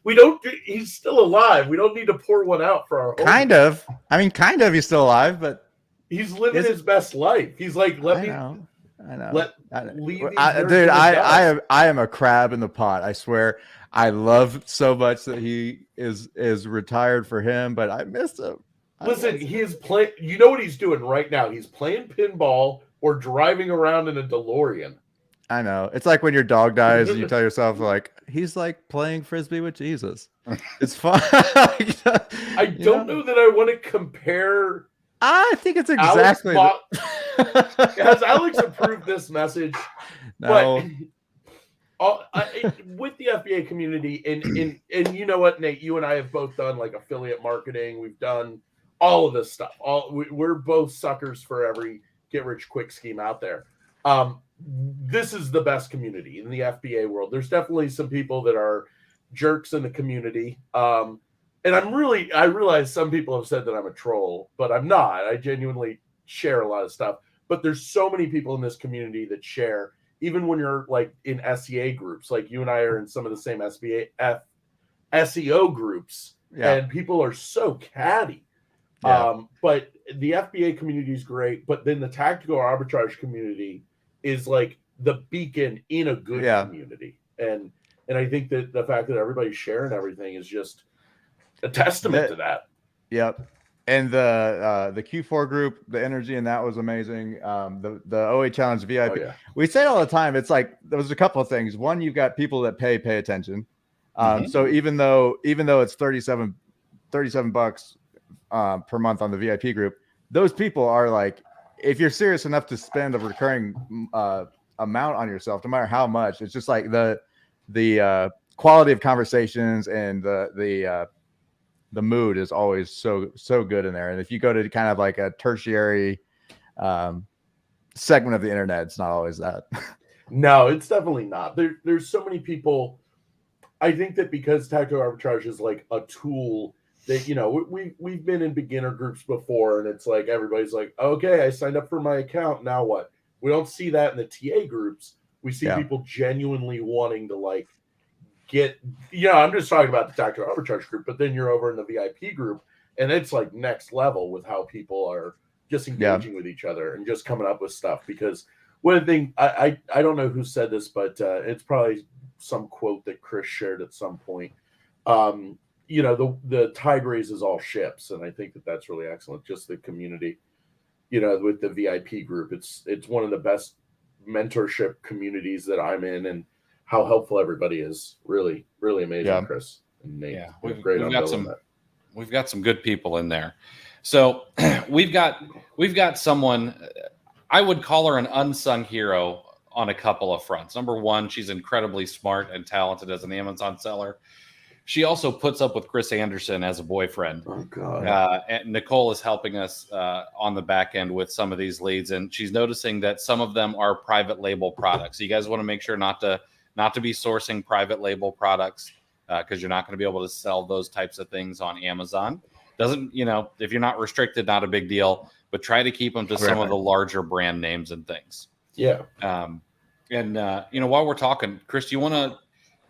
we don't. He's still alive. We don't need to pour one out for our. Kind of. I mean, kind of. He's still alive, but he's living his best life. He's like, I know. Dude, I am a crab in the pot. I swear. I love so much that he is retired for him, but I miss him. Listen, he is playing. You know what he's doing right now? He's playing pinball or driving around in a DeLorean. I know. It's like when your dog dies and you tell yourself, like, he's like playing Frisbee with Jesus. It's fun. I don't know that I want to compare. I think it's exactly. Has Alex approved this message? No. But with the FBA community, and you know what, Nate, you and I have both done like affiliate marketing. We've done all of this stuff. We're both suckers for every get-rich-quick scheme out there. This is the best community in the FBA world. There's definitely some people that are jerks in the community. And I realize some people have said that I'm a troll, but I'm not. I genuinely share a lot of stuff. But there's so many people in this community that share, even when you're like in SEA groups, like you and I are in some of the same SEO groups, and people are so catty. Yeah. But the FBA community is great, but then the Tactical Arbitrage community is like the beacon in a good community. And I think that the fact that everybody's sharing everything is just a testament to that. Yep. And the Q4 group, the energy in that was amazing. The OA Challenge VIP. Oh, yeah. We say it all the time. It's like there was a couple of things. One, you've got people that pay attention. So even though it's $37 per month on the VIP group, those people are like, if you're serious enough to spend a recurring amount on yourself, no matter how much, it's just like the quality of conversations and the mood is always so good in there. And if you go to kind of like a tertiary segment of the internet, it's not always that. No, it's definitely not. There's so many people. I think that because Tactical Arbitrage is like a tool that, we've been in beginner groups before, and it's like everybody's like, okay, I signed up for my account. Now what? We don't see that in the TA groups. We see people genuinely wanting to like get, I'm just talking about the Tactical Arbitrage group, but then you're over in the VIP group, and it's like next level with how people are just engaging with each other and just coming up with stuff. Because one thing, I don't know who said this, but it's probably some quote that Chris shared at some point. The tide raises all ships, and I think that that's really excellent. Just the community, with the VIP group, it's one of the best mentorship communities that I'm in, and how helpful everybody is. Really, really amazing, Chris and Nate. Yeah, we've got some good people in there. So we've got someone, I would call her an unsung hero on a couple of fronts. Number one, she's incredibly smart and talented as an Amazon seller. She also puts up with Chris Anderson as a boyfriend. Oh, God. And Nicole is helping us on the back end with some of these leads, and she's noticing that some of them are private label products. So you guys want to make sure not to be sourcing private label products because you're not going to be able to sell those types of things on Amazon. Doesn't, if you're not restricted, not a big deal, but try to keep them to some of the larger brand names and things. Yeah. While we're talking, Chris, do you want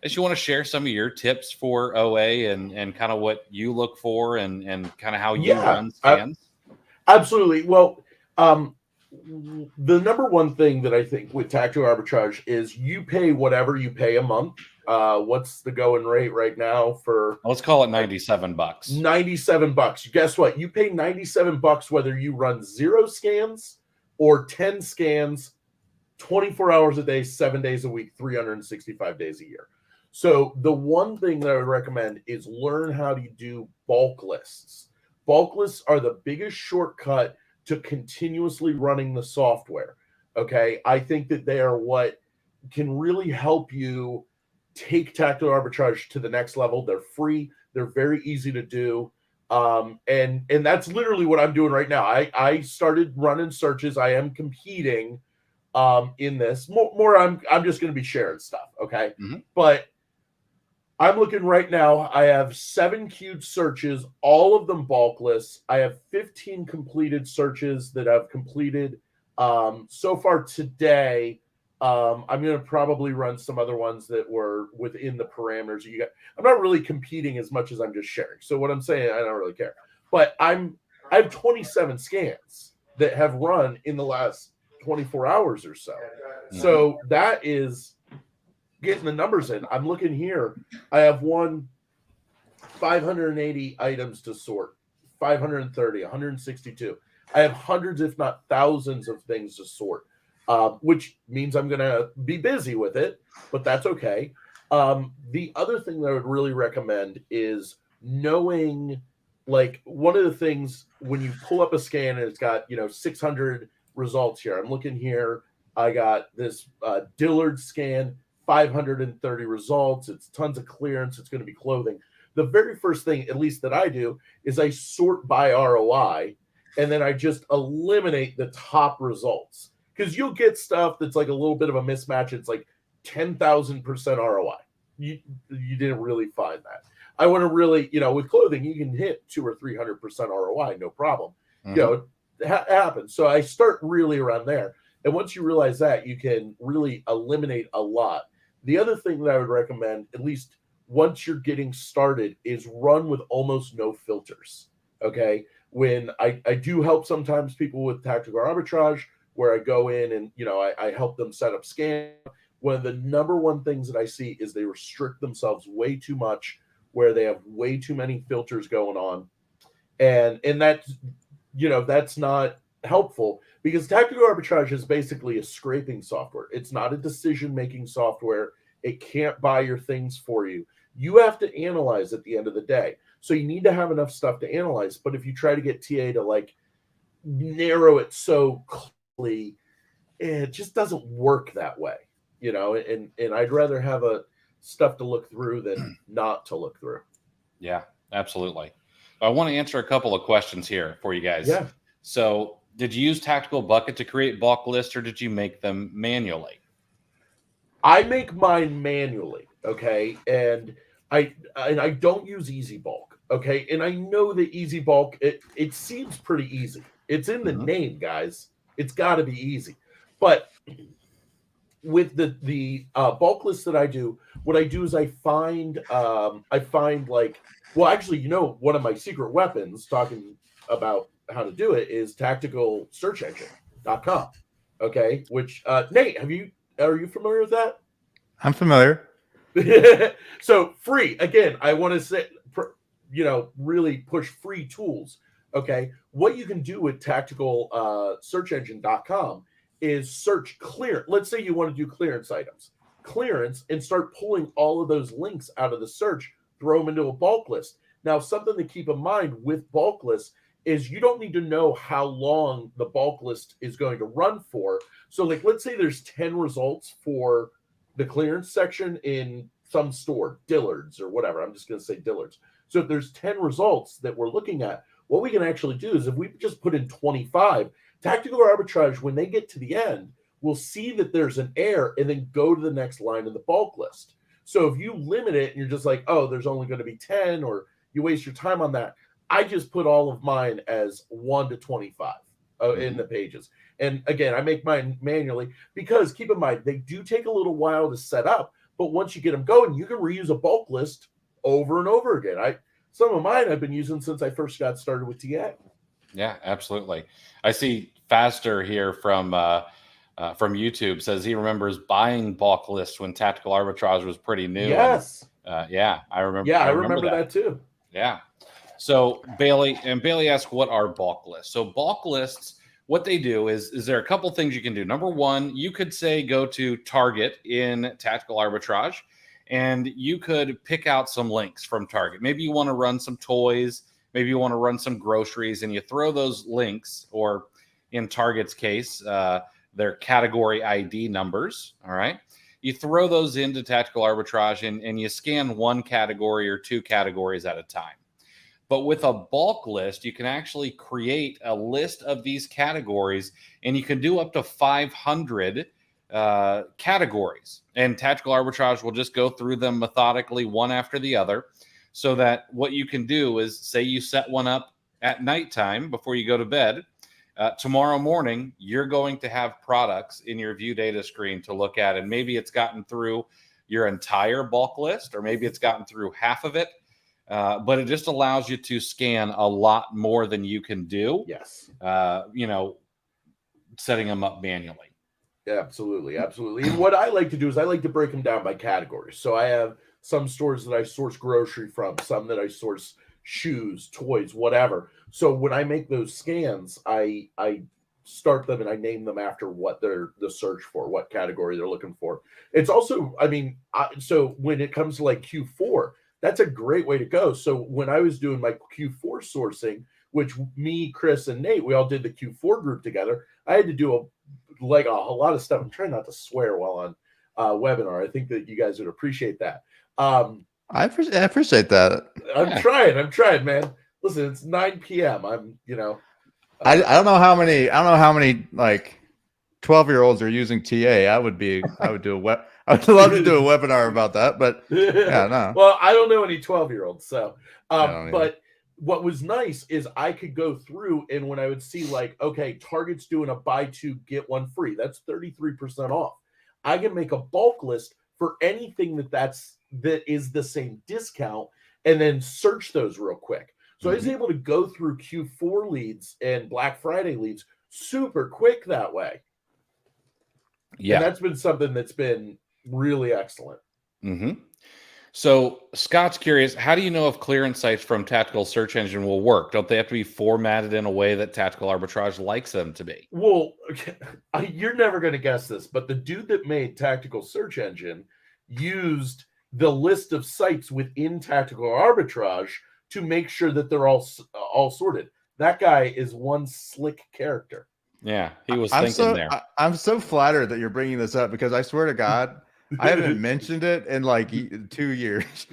to share some of your tips for OA and kind of what you look for and kind of how you run scans? Absolutely. Well, the number one thing that I think with Tactical Arbitrage is you pay whatever you pay a month. What's the going rate right now for? Let's call it $97. $97. Guess what? You pay $97 whether you run 0 scans or 10 scans, 24 hours a day, 7 days a week, 365 days a year. So the one thing that I would recommend is learn how to do bulk lists. Bulk lists are the biggest shortcut to continuously running the software. Okay. I think that they are what can really help you take tactical arbitrage to the next level. They're free. They're very easy to do. And that's literally what I'm doing right now. I started running searches. I am competing in this. More I'm just going to be sharing stuff. Okay. But I'm looking right now. I have 7 queued searches, all of them bulk lists. I have 15 completed searches that I've completed. So far today, I'm going to probably run some other ones that were within the parameters you got. I'm not really competing as much as I'm just sharing. So what I'm saying, I don't really care. But I have 27 scans that have run in the last 24 hours or so. So that is getting the numbers in. I'm looking here. I have 580 items to sort, 530, 162. I have hundreds, if not thousands, of things to sort, which means I'm going to be busy with it, but that's okay. The other thing that I would really recommend is knowing, like, one of the things when you pull up a scan and it's got, 600 results here. I'm looking here. I got this Dillard scan, 530 results. It's tons of clearance. It's going to be clothing. The very first thing, at least that I do, is I sort by ROI, and then I just eliminate the top results. Because you'll get stuff that's like a little bit of a mismatch. It's like 10,000% ROI. You didn't really find that. I want to really, with clothing, you can hit 200 or 300% ROI, no problem. It happens. So I start really around there. And once you realize that, you can really eliminate a lot. The other thing that I would recommend, at least once you're getting started, is run with almost no filters. Okay. When I do help sometimes people with tactical arbitrage, where I go in and, I help them set up scan. One of the number one things that I see is they restrict themselves way too much, where they have way too many filters going on. And that's, that's not helpful, because tactical arbitrage is basically a scraping software. It's not a decision-making software. It can't buy your things for you. You have to analyze at the end of the day. So you need to have enough stuff to analyze. But if you try to get TA to like narrow it so clearly, it just doesn't work that way, and I'd rather have stuff to look through than not to look through. Yeah, absolutely. I want to answer a couple of questions here for you guys. Yeah. So did you use Tactical Bucket to create bulk lists, or did you make them manually? I make mine manually. Okay. And I don't use Easy Bulk. Okay. And I know that Easy Bulk, it seems pretty easy. It's in the name, guys. It's got to be easy. But with the bulk list that I do, what I do is I find like, well, actually, one of my secret weapons, talking about how to do it, is tacticalsearchengine.com. Okay. Which, Nate, are you familiar with that? I'm familiar. So free. Again, I want to say, really push free tools. Okay. What you can do with tacticalsearchengine.com is search clearance. Let's say you want to do clearance items, and start pulling all of those links out of the search, throw them into a bulk list. Now, something to keep in mind with bulk lists is you don't need to know how long the bulk list is going to run for. So, like, let's say there's 10 results for the clearance section in some store, Dillard's or whatever. I'm just going to say Dillard's. So if there's 10 results that we're looking at, what we can actually do is if we just put in 25, Tactical Arbitrage, when they get to the end, will see that there's an error and then go to the next line in the bulk list. So if you limit it and you're just like, oh, there's only going to be 10, or you waste your time on that, I just put all of mine as 1 to 25 in the pages. And again, I make mine manually because, keep in mind, they do take a little while to set up, but once you get them going, you can reuse a bulk list over and over again. Some of mine I've been using since I first got started with TA. Yeah, absolutely. I see Faster here from YouTube says he remembers buying bulk lists when Tactical Arbitrage was pretty new. Yes. And, yeah, I remember. Yeah, I remember that too. Yeah. So Bailey asks, what are bulk lists? So bulk lists what they do is there are a couple things you can do. Number one, you could say go to Target in Tactical Arbitrage, and you could pick out some links from Target. Maybe you want to run some toys, maybe you want to run some groceries, and you throw those links, or in Target's case, their category ID numbers. All right. You throw those into Tactical Arbitrage and you scan one category or two categories at a time. But with a bulk list, you can actually create a list of these categories, and you can do up to 500 categories. And Tactical Arbitrage will just go through them methodically, one after the other, so that what you can do is, say you set one up at nighttime before you go to bed. Tomorrow morning, you're going to have products in your view data screen to look at, and maybe it's gotten through your entire bulk list, or maybe it's gotten through half of it. But it just allows you to scan a lot more than you can do. Yes. Setting them up manually. Yeah, absolutely. And what I like to do is I like to break them down by categories. So I have some stores that I source grocery from, some that I source shoes, toys, whatever. So when I make those scans, I start them and I name them after what they're the search for, what category they're looking for. It's also, so when it comes to like Q4, that's a great way to go. So when I was doing my Q4 sourcing, which me, Chris, and Nate, we all did the Q4 group together, I had to do a lot of stuff. I'm trying not to swear while on webinar. I think that you guys would appreciate that. I appreciate that. I'm trying, man. Listen, it's 9 p.m. I don't know how many like 12-year-olds are using TA. I would do I'd love to do a webinar about that, but yeah, no. Well, I don't know any 12-year-olds, so but what was nice is I could go through, and when I would see like, okay, Target's doing a buy two get one free, that's 33% off. I can make a bulk list for anything that is the same discount, and then search those real quick. So I was able to go through Q4 leads and Black Friday leads super quick that way. Yeah, and that's been something that's been really excellent. So Scott's curious, how do you know if clearance sites from Tactical Search Engine will work? Don't they have to be formatted in a way that Tactical Arbitrage likes them to be? Well, you're never going to guess this, but the dude that made Tactical Search Engine used the list of sites within Tactical Arbitrage to make sure that they're all sorted. That guy is one slick character. Yeah, he was thinking there. I'm so flattered that you're bringing this up, because I swear to God, I haven't mentioned it in like 2 years,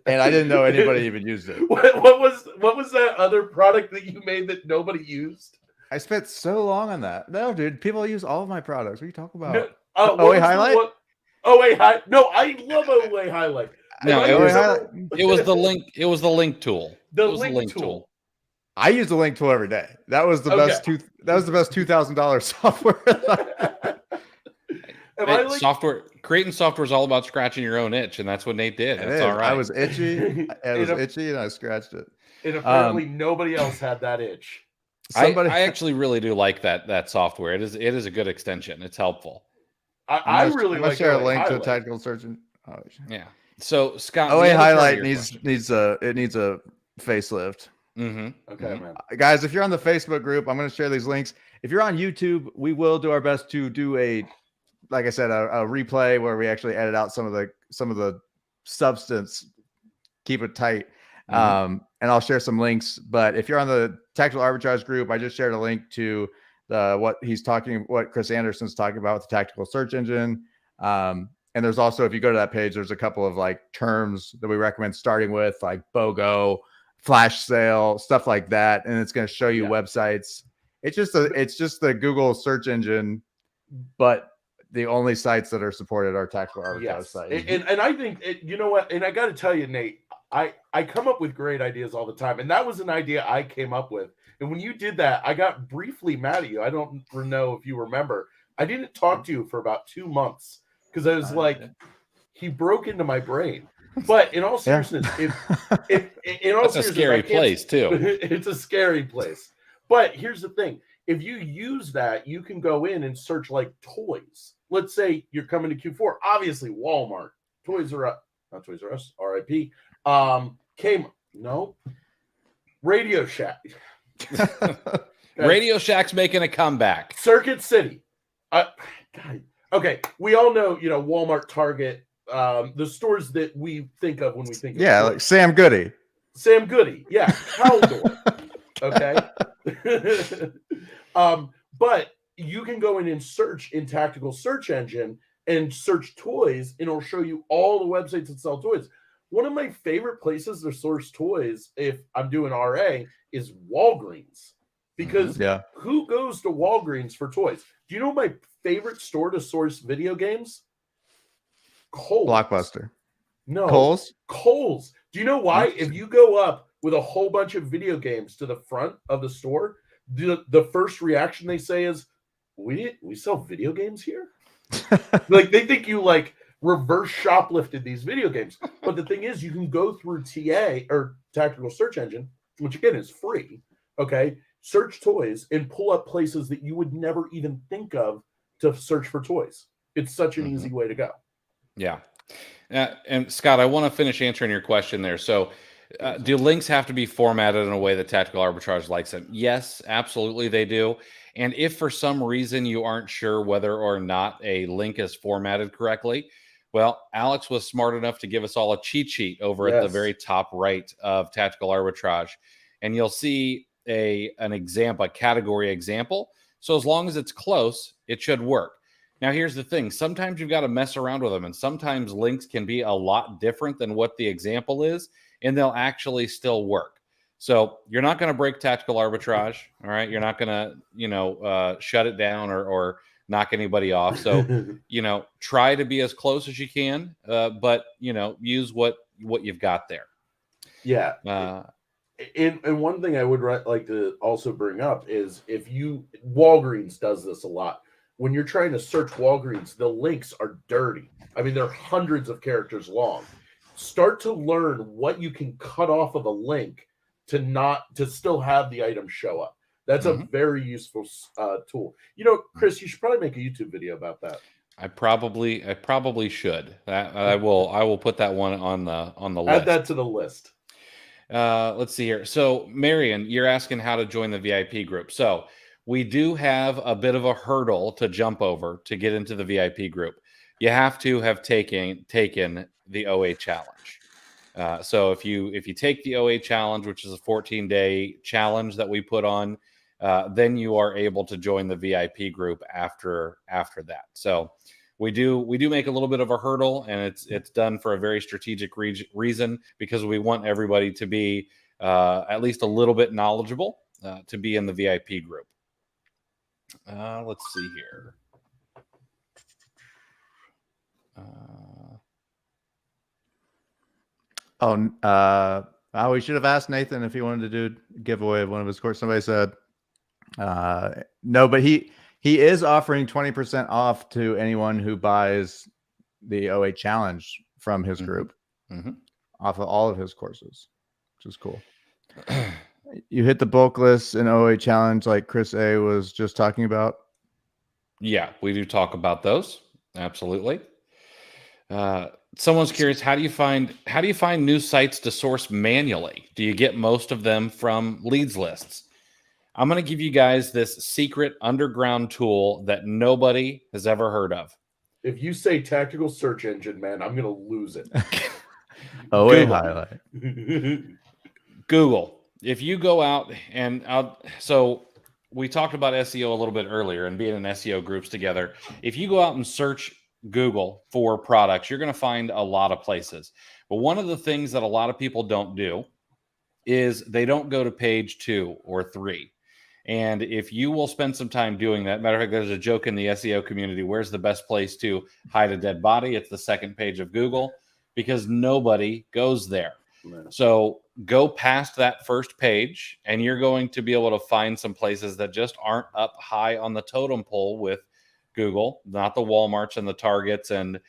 and I didn't know anybody even used it. What was that other product that you made that nobody used? I spent so long on that. No, dude, people use all of my products. What are you talking about? OA Highlight? OA Highlight. No, I love OA Highlight. No, it was the link. It was the link tool. The link tool. I use the link tool every day. That was the best. That was the best $2,000 software. Creating software is all about scratching your own itch, and that's what Nate did. That's all right. I was itchy. And I scratched it. And apparently nobody else had that itch. I actually really do like that software. It is a good extension. It's helpful. I really like. Share a link to a Tactical Search. Yeah. So Scott, OA Highlight needs a facelift. Okay, man. Guys, if you're on the Facebook group, I'm going to share these links. If you're on YouTube, we will do our best to do like I said, a replay where we actually edit out some of the substance, keep it tight. And I'll share some links. But if you're on the Tactical Arbitrage group, I just shared a link to what Chris Anderson's talking about with the Tactical Search Engine. And there's also, if you go to that page, there's a couple of like terms that we recommend starting with, like BOGO, flash sale, stuff like that. And it's going to show you websites. It's just the Google search engine, but the only sites that are supported are Tactical Arbitrage sites. And I think, you know what? And I got to tell you, Nate, I come up with great ideas all the time. And that was an idea I came up with. And when you did that, I got briefly mad at you. I don't know if you remember. I didn't talk to you for about 2 months because I was like, he broke into my brain. But in all seriousness, it's a scary place too. It's a scary place. But here's the thing. If you use that, you can go in and search like toys. Let's say you're coming to Q4. Obviously, Walmart, Toys R Us, not Toys R Us, RIP. Radio Shack. Radio Shack's making a comeback. Circuit City. God. Okay, we all know, Walmart, Target, the stores that we think of when we think of stores. Like Sam Goody. Sam Goody, yeah. Haldor. Okay. But you can go in and search in Tactical Search Engine and search toys, and it'll show you all the websites that sell toys. One of my favorite places to source toys, if I'm doing RA, is Walgreens. Because who goes to Walgreens for toys? Do you know my favorite store to source video games? Kohl's. Blockbuster. No. Kohl's? Do you know why? If you go up with a whole bunch of video games to the front of the store, the first reaction they say is, we sell video games here? Like, they think you, like, reverse shoplifted these video games. But the thing is, you can go through TA, or Tactical Search Engine, which, again, is free, okay? Search toys and pull up places that you would never even think of to search for toys. It's such an easy way to go. Yeah. And Scott, I want to finish answering your question there. So do links have to be formatted in a way that Tactical Arbitrage likes them? Yes, absolutely they do. And if for some reason you aren't sure whether or not a link is formatted correctly, well, Alex was smart enough to give us all a cheat sheet over at the very top right of Tactical Arbitrage. And you'll see an example, a category example. So as long as it's close, it should work. Now, here's the thing. Sometimes you've got to mess around with them, and sometimes links can be a lot different than what the example is, and they'll actually still work. So you're not going to break Tactical Arbitrage, all right? You're not going to, shut it down or knock anybody off. So, try to be as close as you can, but, use what you've got there. Yeah. And one thing I would like to also bring up is Walgreens does this a lot. When you're trying to search Walgreens, the links are dirty. I mean, they're hundreds of characters long. Start to learn what you can cut off of a link to still have the item show up. That's a very useful tool. Chris, you should probably make a YouTube video about that. I probably should. I will put that one on the list. Add that to the list. Let's see here. So, Marion, you're asking how to join the VIP group. So, we do have a bit of a hurdle to jump over to get into the VIP group. You have to have taken the OA challenge. So, if you take the OA challenge, which is a 14-day challenge that we put on, then you are able to join the VIP group after that. So, we do make a little bit of a hurdle, and it's done for a very strategic reason, because we want everybody to be at least a little bit knowledgeable to be in the VIP group. Let's see here. We should have asked Nathan if he wanted to do a giveaway of one of his courses. Somebody said no, but he is offering 20% off to anyone who buys the OA challenge from his group off of all of his courses, which is cool. You hit the bulk list in OA challenge like Chris A was just talking about. Yeah, we do talk about those. Absolutely. Someone's curious, how do you find new sites to source manually? Do you get most of them from leads lists? I'm going to give you guys this secret underground tool that nobody has ever heard of. If you say Tactical Search Engine, man, I'm going to lose it. OA highlight. Google. If you go out and so we talked about SEO a little bit earlier and being in SEO groups together. If you go out and search Google for products, you're going to find a lot of places. But one of the things that a lot of people don't do is they don't go to page 2 or 3. And if you will spend some time doing that, matter of fact, there's a joke in the SEO community, where's the best place to hide a dead body? It's the second page of Google, because nobody goes there. So go past that first page, and you're going to be able to find some places that just aren't up high on the totem pole with Google, not the Walmarts and the Targets and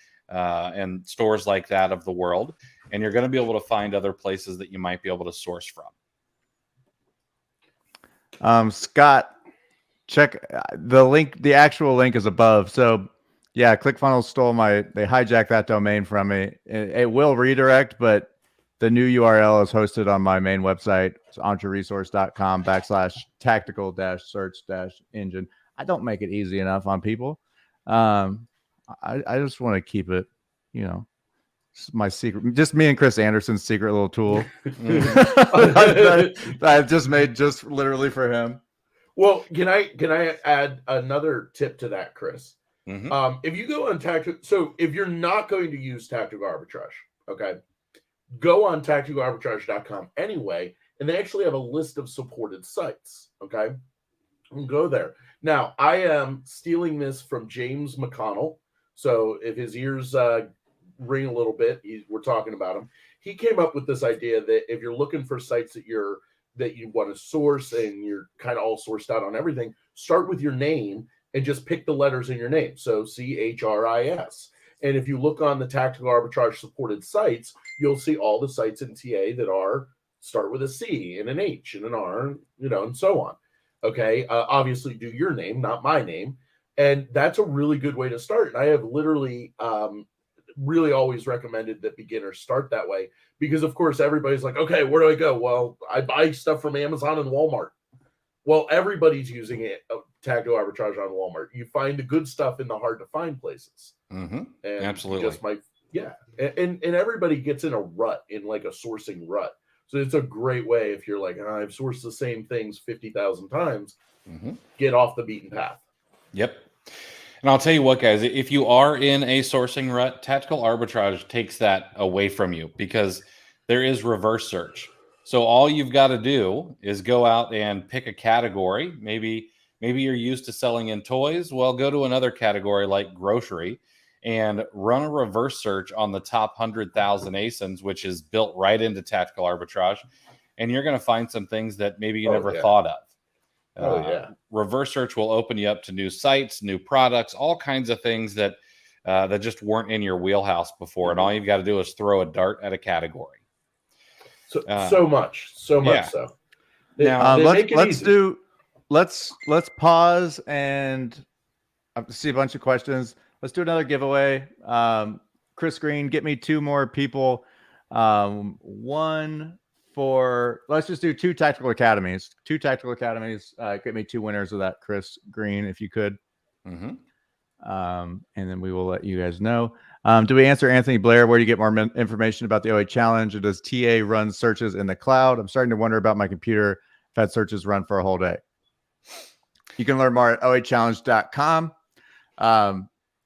stores like that of the world. And you're going to be able to find other places that you might be able to source from. Scott, check the link. The actual link is above. So yeah, ClickFunnels they hijacked that domain from me. It will redirect, but The new URL is hosted on my main website. It's entreresource.com/tactical-search-engine. I don't make it easy enough on people. I just want to keep it, my secret, just me and Chris Anderson's secret little tool. I just made just literally for him. Well, can I add another tip to that, Chris? Mm-hmm. If you go on tactical, so if you're not going to use Tactical Arbitrage, okay, go on tacticalarbitrage.com anyway, and they actually have a list of supported sites. Okay, and go there. Now, I am stealing this from James McConnell, so if his ears ring a little bit, we're talking about him. He came up with this idea that if you're looking for sites that you want to source and you're kind of all sourced out on everything, start with your name and just pick the letters in your name. So CHRIS. And if you look on the Tactical Arbitrage supported sites, you'll see all the sites in TA that start with a C and an H and an R, and so on. Okay. Obviously do your name, not my name. And that's a really good way to start. And I have literally really always recommended that beginners start that way because, of course, everybody's like, okay, where do I go? Well, I buy stuff from Amazon and Walmart. Well, everybody's using it, Tactical Arbitrage on Walmart. You find the good stuff in the hard to find places. Mm-hmm. And absolutely. And everybody gets in a rut, in like a sourcing rut. So it's a great way if you're like, I've sourced the same things 50,000 times, get off the beaten path. Yep. And I'll tell you what, guys, if you are in a sourcing rut, Tactical Arbitrage takes that away from you because there is reverse search. So all you've got to do is go out and pick a category. Maybe you're used to selling in toys. Well, go to another category like grocery and run a reverse search on the top 100,000 ASINs, which is built right into Tactical Arbitrage. And you're going to find some things that maybe you never thought of. Reverse search will open you up to new sites, new products, all kinds of things that just weren't in your wheelhouse before. And all you've got to do is throw a dart at a category. So much. So. Now let's pause and see a bunch of questions. Let's do another giveaway. Chris Green, get me 2 more people. One for, let's just do 2 tactical academies. 2 tactical academies. Get me 2 winners of that, Chris Green, if you could. Mm-hmm. And then we will let you guys know. Do we answer Anthony Blair? Where do you get more information about the OA Challenge? Or does TA run searches in the cloud? I'm starting to wonder about my computer if that searches run for a whole day. You can learn more at oachallenge.com.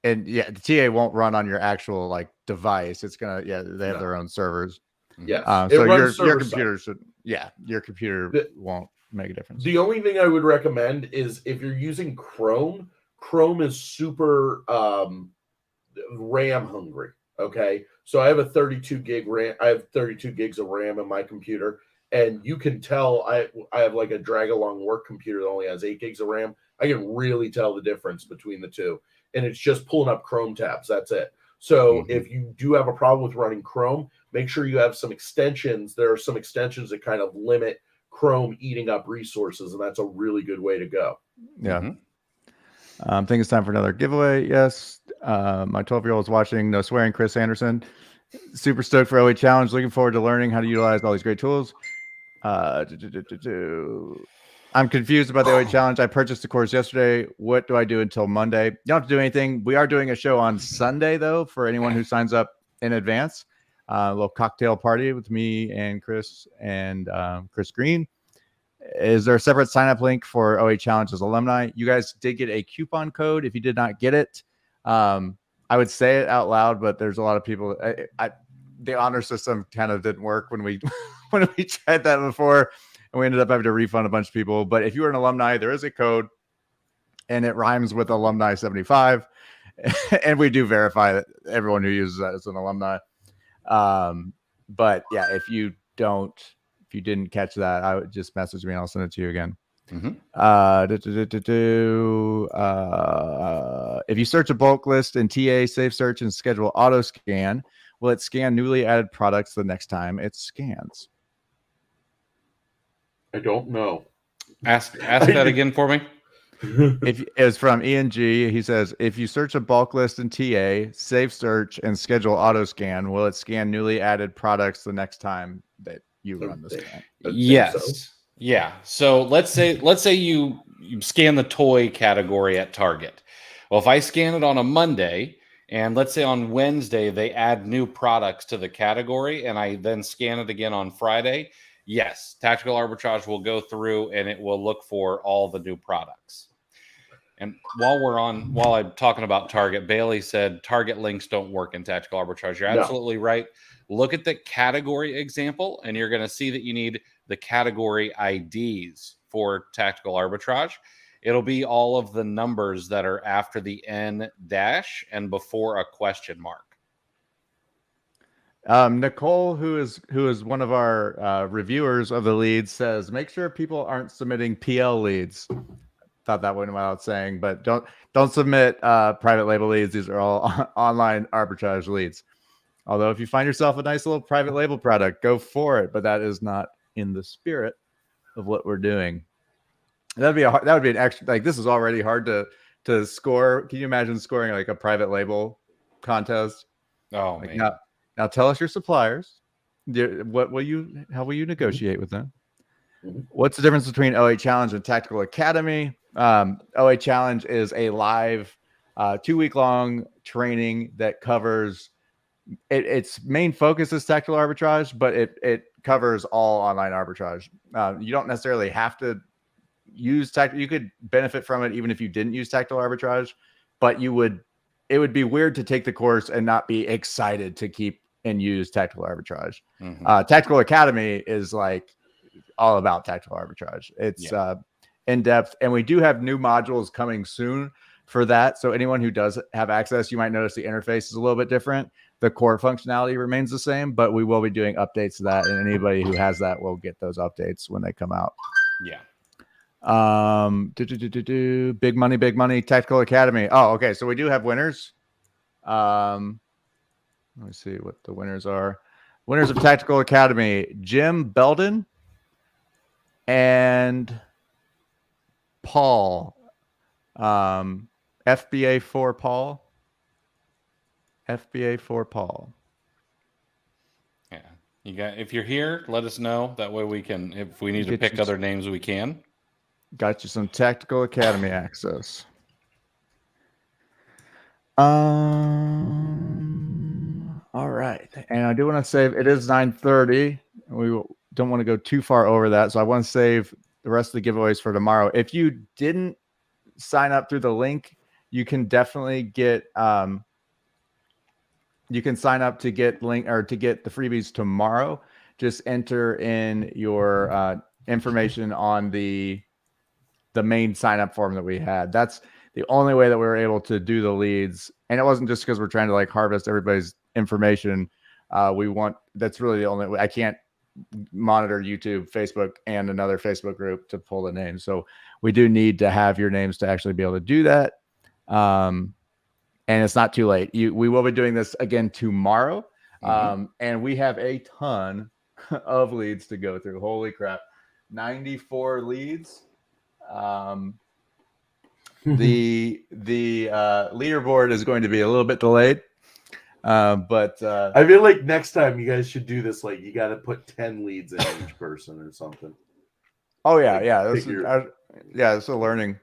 And yeah, the TA won't run on your actual device. It's gonna, they have their own servers. Yes. So your computer your computer won't make a difference. The only thing I would recommend is if you're using Chrome is super RAM hungry. Okay. So I have a 32 gig RAM. I have 32 gigs of RAM in my computer. And you can tell I have like a drag along work computer that only has 8 gigs of RAM. I can really tell the difference between the two. And it's just pulling up Chrome tabs. That's it. So if you do have a problem with running Chrome, make sure you have some extensions. There are some extensions that kind of limit Chrome eating up resources. And that's a really good way to go. Yeah. I think it's time for another giveaway. Yes. My 12-year-old is watching No Swearing, Chris Anderson. Super stoked for OA Challenge. Looking forward to learning how to utilize all these great tools. I'm confused about the OA Challenge. I purchased the course yesterday. What do I do until Monday? You don't have to do anything. We are doing a show on Sunday, though, for anyone who signs up in advance. A little cocktail party with me and Chris and Chris Green. Is there a separate sign-up link for OA Challenge as alumni? You guys did get a coupon code. If you did not get it, I would say it out loud, but there's a lot of people. The honor system kind of didn't work when we tried that before, and we ended up having to refund a bunch of people. But if you are an alumni, there is a code, and it rhymes with alumni 75, and we do verify that everyone who uses that is an alumni. But yeah, if you didn't catch that, I would just message me and I'll send it to you again. If you search a bulk list in TA, Safe Search, and schedule auto scan, will it scan newly added products the next time it scans? I don't know. Ask that again for me. If it's from ENG, he says, if you search a bulk list in TA, save search, and schedule auto scan, will it scan newly added products the next time that you run the scan? Yes. Yeah. So let's say you scan the toy category at Target. Well, if I scan it on a Monday, and let's say on Wednesday they add new products to the category, and I then scan it again on Friday, yes, Tactical Arbitrage will go through and it will look for all the new products. And while I'm talking about Target, Bailey said Target links don't work in Tactical Arbitrage. You're absolutely right. Look at the category example, and you're going to see that you need the category IDs for Tactical Arbitrage. It'll be all of the numbers that are after the N dash and before a question mark. Nicole, who is one of our reviewers of the leads, says make sure people aren't submitting PL leads. Thought that went without saying, but don't submit private label leads. These are all online arbitrage leads. Although if you find yourself a nice little private label product, go for it. But that is not in the spirit of what we're doing. That would be an extra, like, this is already hard to score. Can you imagine scoring like a private label contest? Oh, like, man. Now tell us your suppliers. How will you negotiate with them? What's the difference between OA Challenge and Tactical Academy? OA Challenge is a live 2-week long training that covers its main focus is tactical arbitrage, but it covers all online arbitrage. You don't necessarily have to use tactical. You could benefit from it even if you didn't use tactical arbitrage, but it would be weird to take the course and not be excited to keep and use tactical arbitrage. Tactical Academy is like all about tactical arbitrage. It's in depth, and we do have new modules coming soon for that. So anyone who does have access, you might notice the interface is a little bit different. The core functionality remains the same, but we will be doing updates to that, and anybody who has that will get those updates when they come out. Yeah. Big money, Tactical Academy. Oh, okay. So we do have winners. Let me see what the winners are. Winners of Tactical Academy: Jim Belden and Paul. FBA for Paul. FBA for Paul. Yeah. If you're here, let us know. That way we can, if we need to pick other names, we can. Got you some Tactical Academy access. All right. And I do want to save, it is 9:30. We don't want to go too far over that. So I want to save the rest of the giveaways for tomorrow. If you didn't sign up through the link, you can definitely get, you can sign up to get to get the freebies tomorrow. Just enter in your information on the main sign up form that we had. That's the only way that we were able to do the leads. And it wasn't just because we're trying to like harvest everybody's information. That's really the only way. I can't monitor YouTube, Facebook, and another Facebook group to pull the names. So we do need to have your names to actually be able to do that. And it's not too late. We will be doing this again tomorrow. And we have a ton of leads to go through. Holy crap. 94 leads. The leaderboard is going to be a little bit delayed. But I feel like next time you guys should do this. Like, you got to put 10 leads in each person or something. Oh yeah. Like, yeah. It's a learning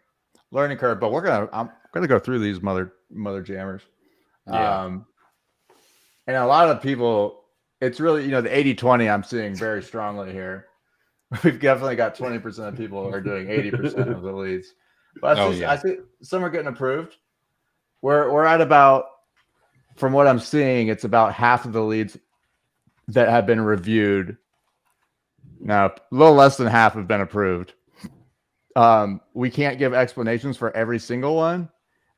curve, but I'm gonna go through these mother jammers. Yeah. And a lot of people, it's really, the 80-20 I'm seeing very strongly here. We've definitely got 20% of people who are doing 80% of the leads. But I see some are getting approved. We're at about, from what I'm seeing, it's about half of the leads that have been reviewed. Now, a little less than half have been approved. We can't give explanations for every single one.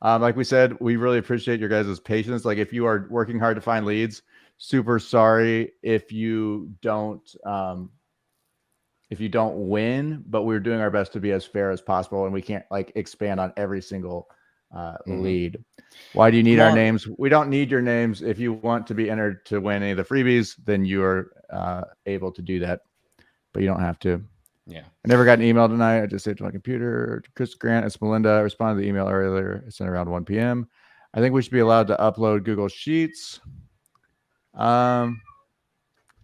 Like we said, we really appreciate your guys' patience. Like, if you are working hard to find leads, super sorry if you don't win, but we're doing our best to be as fair as possible, and we can't like expand on every single lead. Why do you need our names? We don't need your names. If you want to be entered to win any of the freebies, then you are able to do that, but you don't have to. Yeah. I never got an email tonight. I just saved it on my computer. Chris Grant, it's Melinda. I responded to the email earlier. I sent around 1 p.m. I think we should be allowed to upload Google Sheets. Well,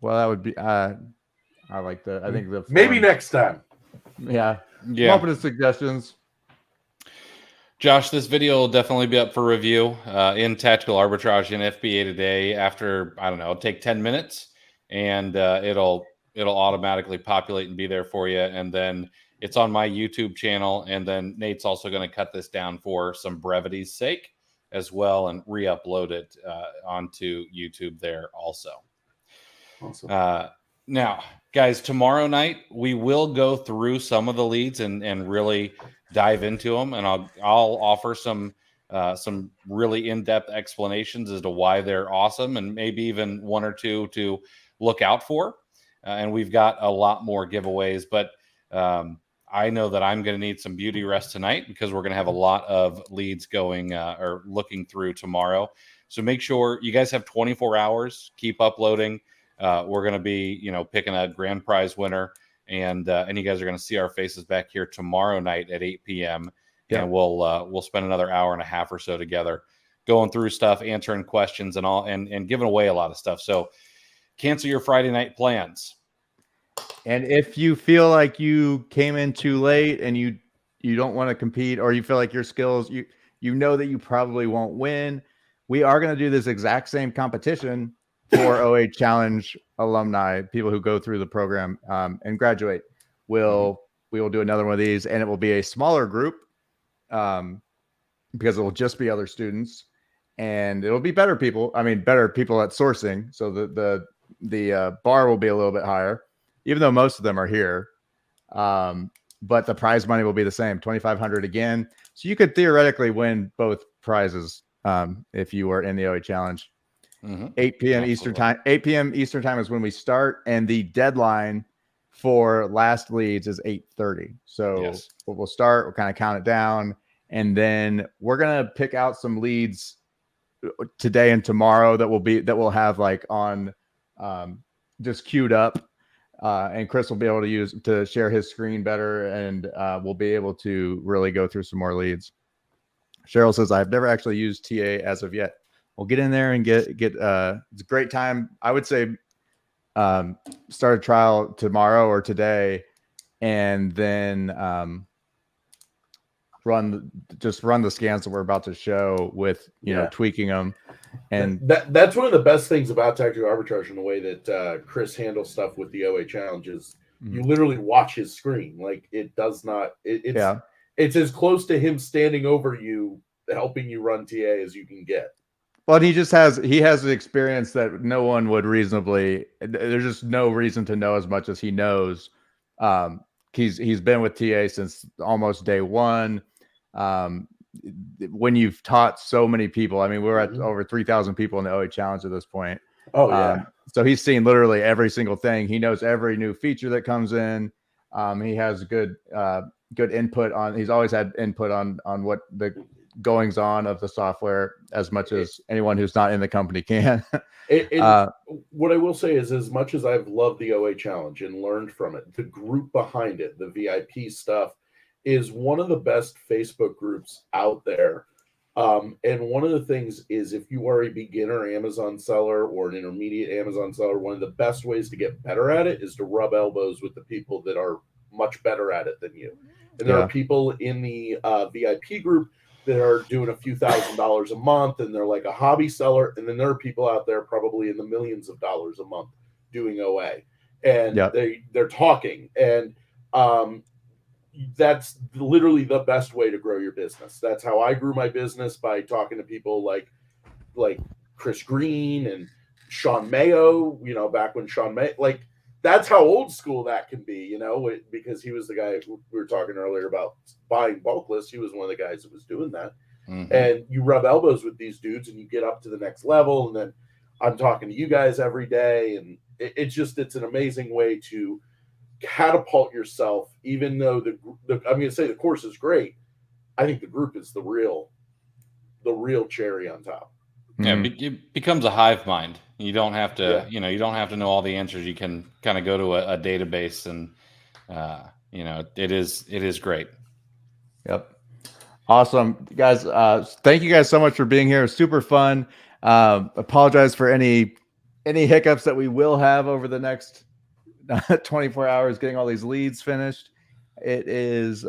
that would be I like the I think the maybe next time. Yeah. I'm Yeah. open to suggestions. Josh, this video will definitely be up for review in Tactical Arbitrage in FBA today. After, I don't know, it'll take 10 minutes, and it'll automatically populate and be there for you. And then it's on my YouTube channel. And then Nate's also going to cut this down for some brevity's sake as well and re-upload it onto YouTube there also. Awesome. Now, guys, tomorrow night we will go through some of the leads and really dive into them, and I'll offer some really in-depth explanations as to why they're awesome, and maybe even one or two to look out for. And we've got a lot more giveaways, but I know that I'm going to need some beauty rest tonight because we're going to have a lot of leads going or looking through tomorrow. So make sure you guys have 24 hours. Keep uploading. We're going to be, picking a grand prize winner, and you guys are going to see our faces back here tomorrow night at 8 p.m. Yeah. And we'll spend another hour and a half or so together going through stuff, answering questions and all, and giving away a lot of stuff. So cancel your Friday night plans. And if you feel like you came in too late and you don't want to compete, or you feel like your skills, you know that you probably won't win, we are going to do this exact same competition for OA Challenge alumni, people who go through the program and graduate. We will do another one of these, and it will be a smaller group because it will just be other students, and it'll be better people. I mean, better people at sourcing. So the bar will be a little bit higher, even though most of them are here. But the prize money will be the same, $2,500 again. So you could theoretically win both prizes if you were in the OA Challenge. 8 p.m. Eastern time. 8 p.m. Eastern time is when we start, and the deadline for last leads is 8:30. So yes. We'll start. We'll kind of count it down, and then we're gonna pick out some leads today and tomorrow that we'll have like on just queued up, and Chris will be able to share his screen better, and we'll be able to really go through some more leads. Cheryl says, I've never actually used TA as of yet. We'll get in there and get it's a great time. I would say start a trial tomorrow or today, and then run the scans that we're about to show with tweaking them. And that's one of the best things about Tactical Arbitrage in the way that Chris handles stuff with the OA Challenge is you literally watch his screen. Like it does not it's as close to him standing over you helping you run TA as you can get. Well, and he has the experience that no one would reasonably. There's just no reason to know as much as he knows. He's been with TA since almost day one. When you've taught so many people, I mean, we're at over 3,000 people in the OA Challenge at this point. Oh yeah. So he's seen literally every single thing. He knows every new feature that comes in. He has good input on. He's always had input on what the goings on of the software as much as anyone who's not in the company can. What I will say is, as much as I've loved the OA Challenge and learned from it, the group behind it, the VIP stuff, is one of the best Facebook groups out there. And one of the things is, if you are a beginner Amazon seller or an intermediate Amazon seller, one of the best ways to get better at it is to rub elbows with the people that are much better at it than you. And there are people in the VIP group that are doing a few $1,000s a month, and they're like a hobby seller. And then there are people out there probably in the millions of dollars a month doing OA, and they're talking. And that's literally the best way to grow your business. That's how I grew my business, by talking to people like Chris Green and Sean Mayo, back when Sean Mayo, that's how old school that can be, because he was the guy who we were talking earlier about buying bulk lists. He was one of the guys that was doing that. And you rub elbows with these dudes and you get up to the next level. And then I'm talking to you guys every day. And it's an amazing way to catapult yourself, even though I'm going to say the course is great. I think the group is the real cherry on top. Yeah, it becomes a hive mind. You don't have to, you don't have to know all the answers. You can kind of go to a database and You know, it is great. Yep. Awesome, guys. Thank you guys so much for being here. It was super fun. Apologize for any hiccups that we will have over the next 24 hours getting all these leads finished. It is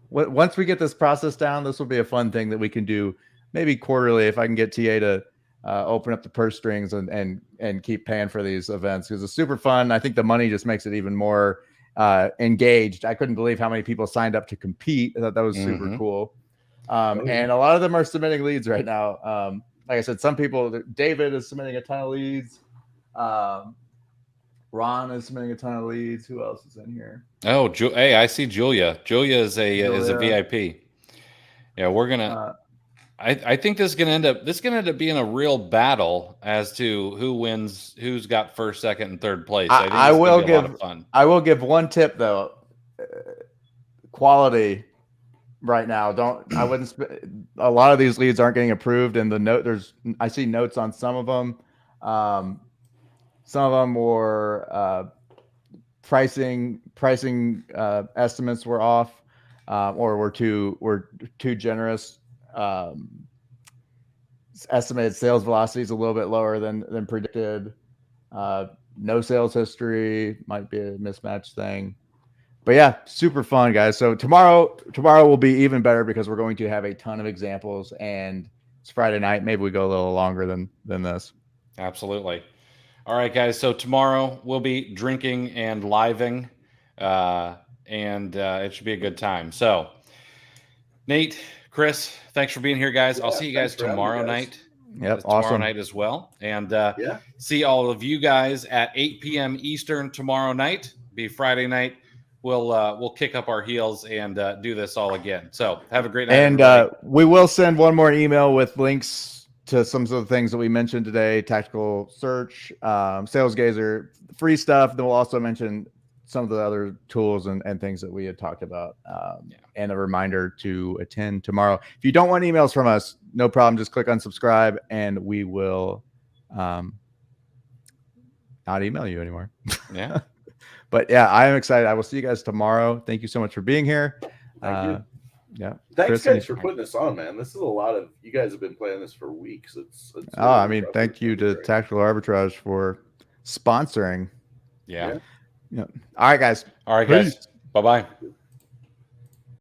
once we get this process down, this will be a fun thing that we can do maybe quarterly if I can get TA to open up the purse strings and keep paying for these events, because it's super fun. I think the money just makes it even more engaged. I couldn't believe how many people signed up to compete. I thought that was super cool. And a lot of them are submitting leads right now. Like I said, some people, David is submitting a ton of leads. Ron is submitting a ton of leads. Who else is in here? Oh, hey, I see Julia. Julia is a VIP. Yeah, we're gonna. I think this is gonna end up being a real battle as to who wins, who's got first, second, and third place. I think I will give a lot of fun. I will give one tip though. Quality right now. I wouldn't. A lot of these leads aren't getting approved, and I see notes on some of them. Some of them were pricing estimates were off, or were too generous. Estimated sales velocity is a little bit lower than predicted. No sales history might be a mismatch thing. But yeah, super fun, guys. So tomorrow will be even better because we're going to have a ton of examples, and it's Friday night. Maybe we go a little longer than this. Absolutely. All right, guys. So tomorrow we'll be drinking and living, and it should be a good time. So, Nate, Chris, thanks for being here, guys. I'll see you guys tomorrow night. Yep, tomorrow awesome. night as well. And see all of you guys at 8 p.m. Eastern tomorrow night. Be Friday night. We'll kick up our heels and do this all again. So have a great night. And we will send one more email with links to some of the things that we mentioned today: Tactical Search, Sales Gazer, free stuff. Then we'll also mention some of the other tools and things that we had talked about, and a reminder to attend tomorrow. If you don't want emails from us, no problem. Just click on subscribe and we will not email you anymore. Yeah. But yeah, I am excited. I will see you guys tomorrow. Thank you so much for being here. Thank you. Yeah. Thanks, guys, for putting this on, man. This is a lot of, you guys have been playing this for weeks. It's really thank you to Tactical Arbitrage for sponsoring. Yeah. All right, guys. All right, guys. Bye-bye.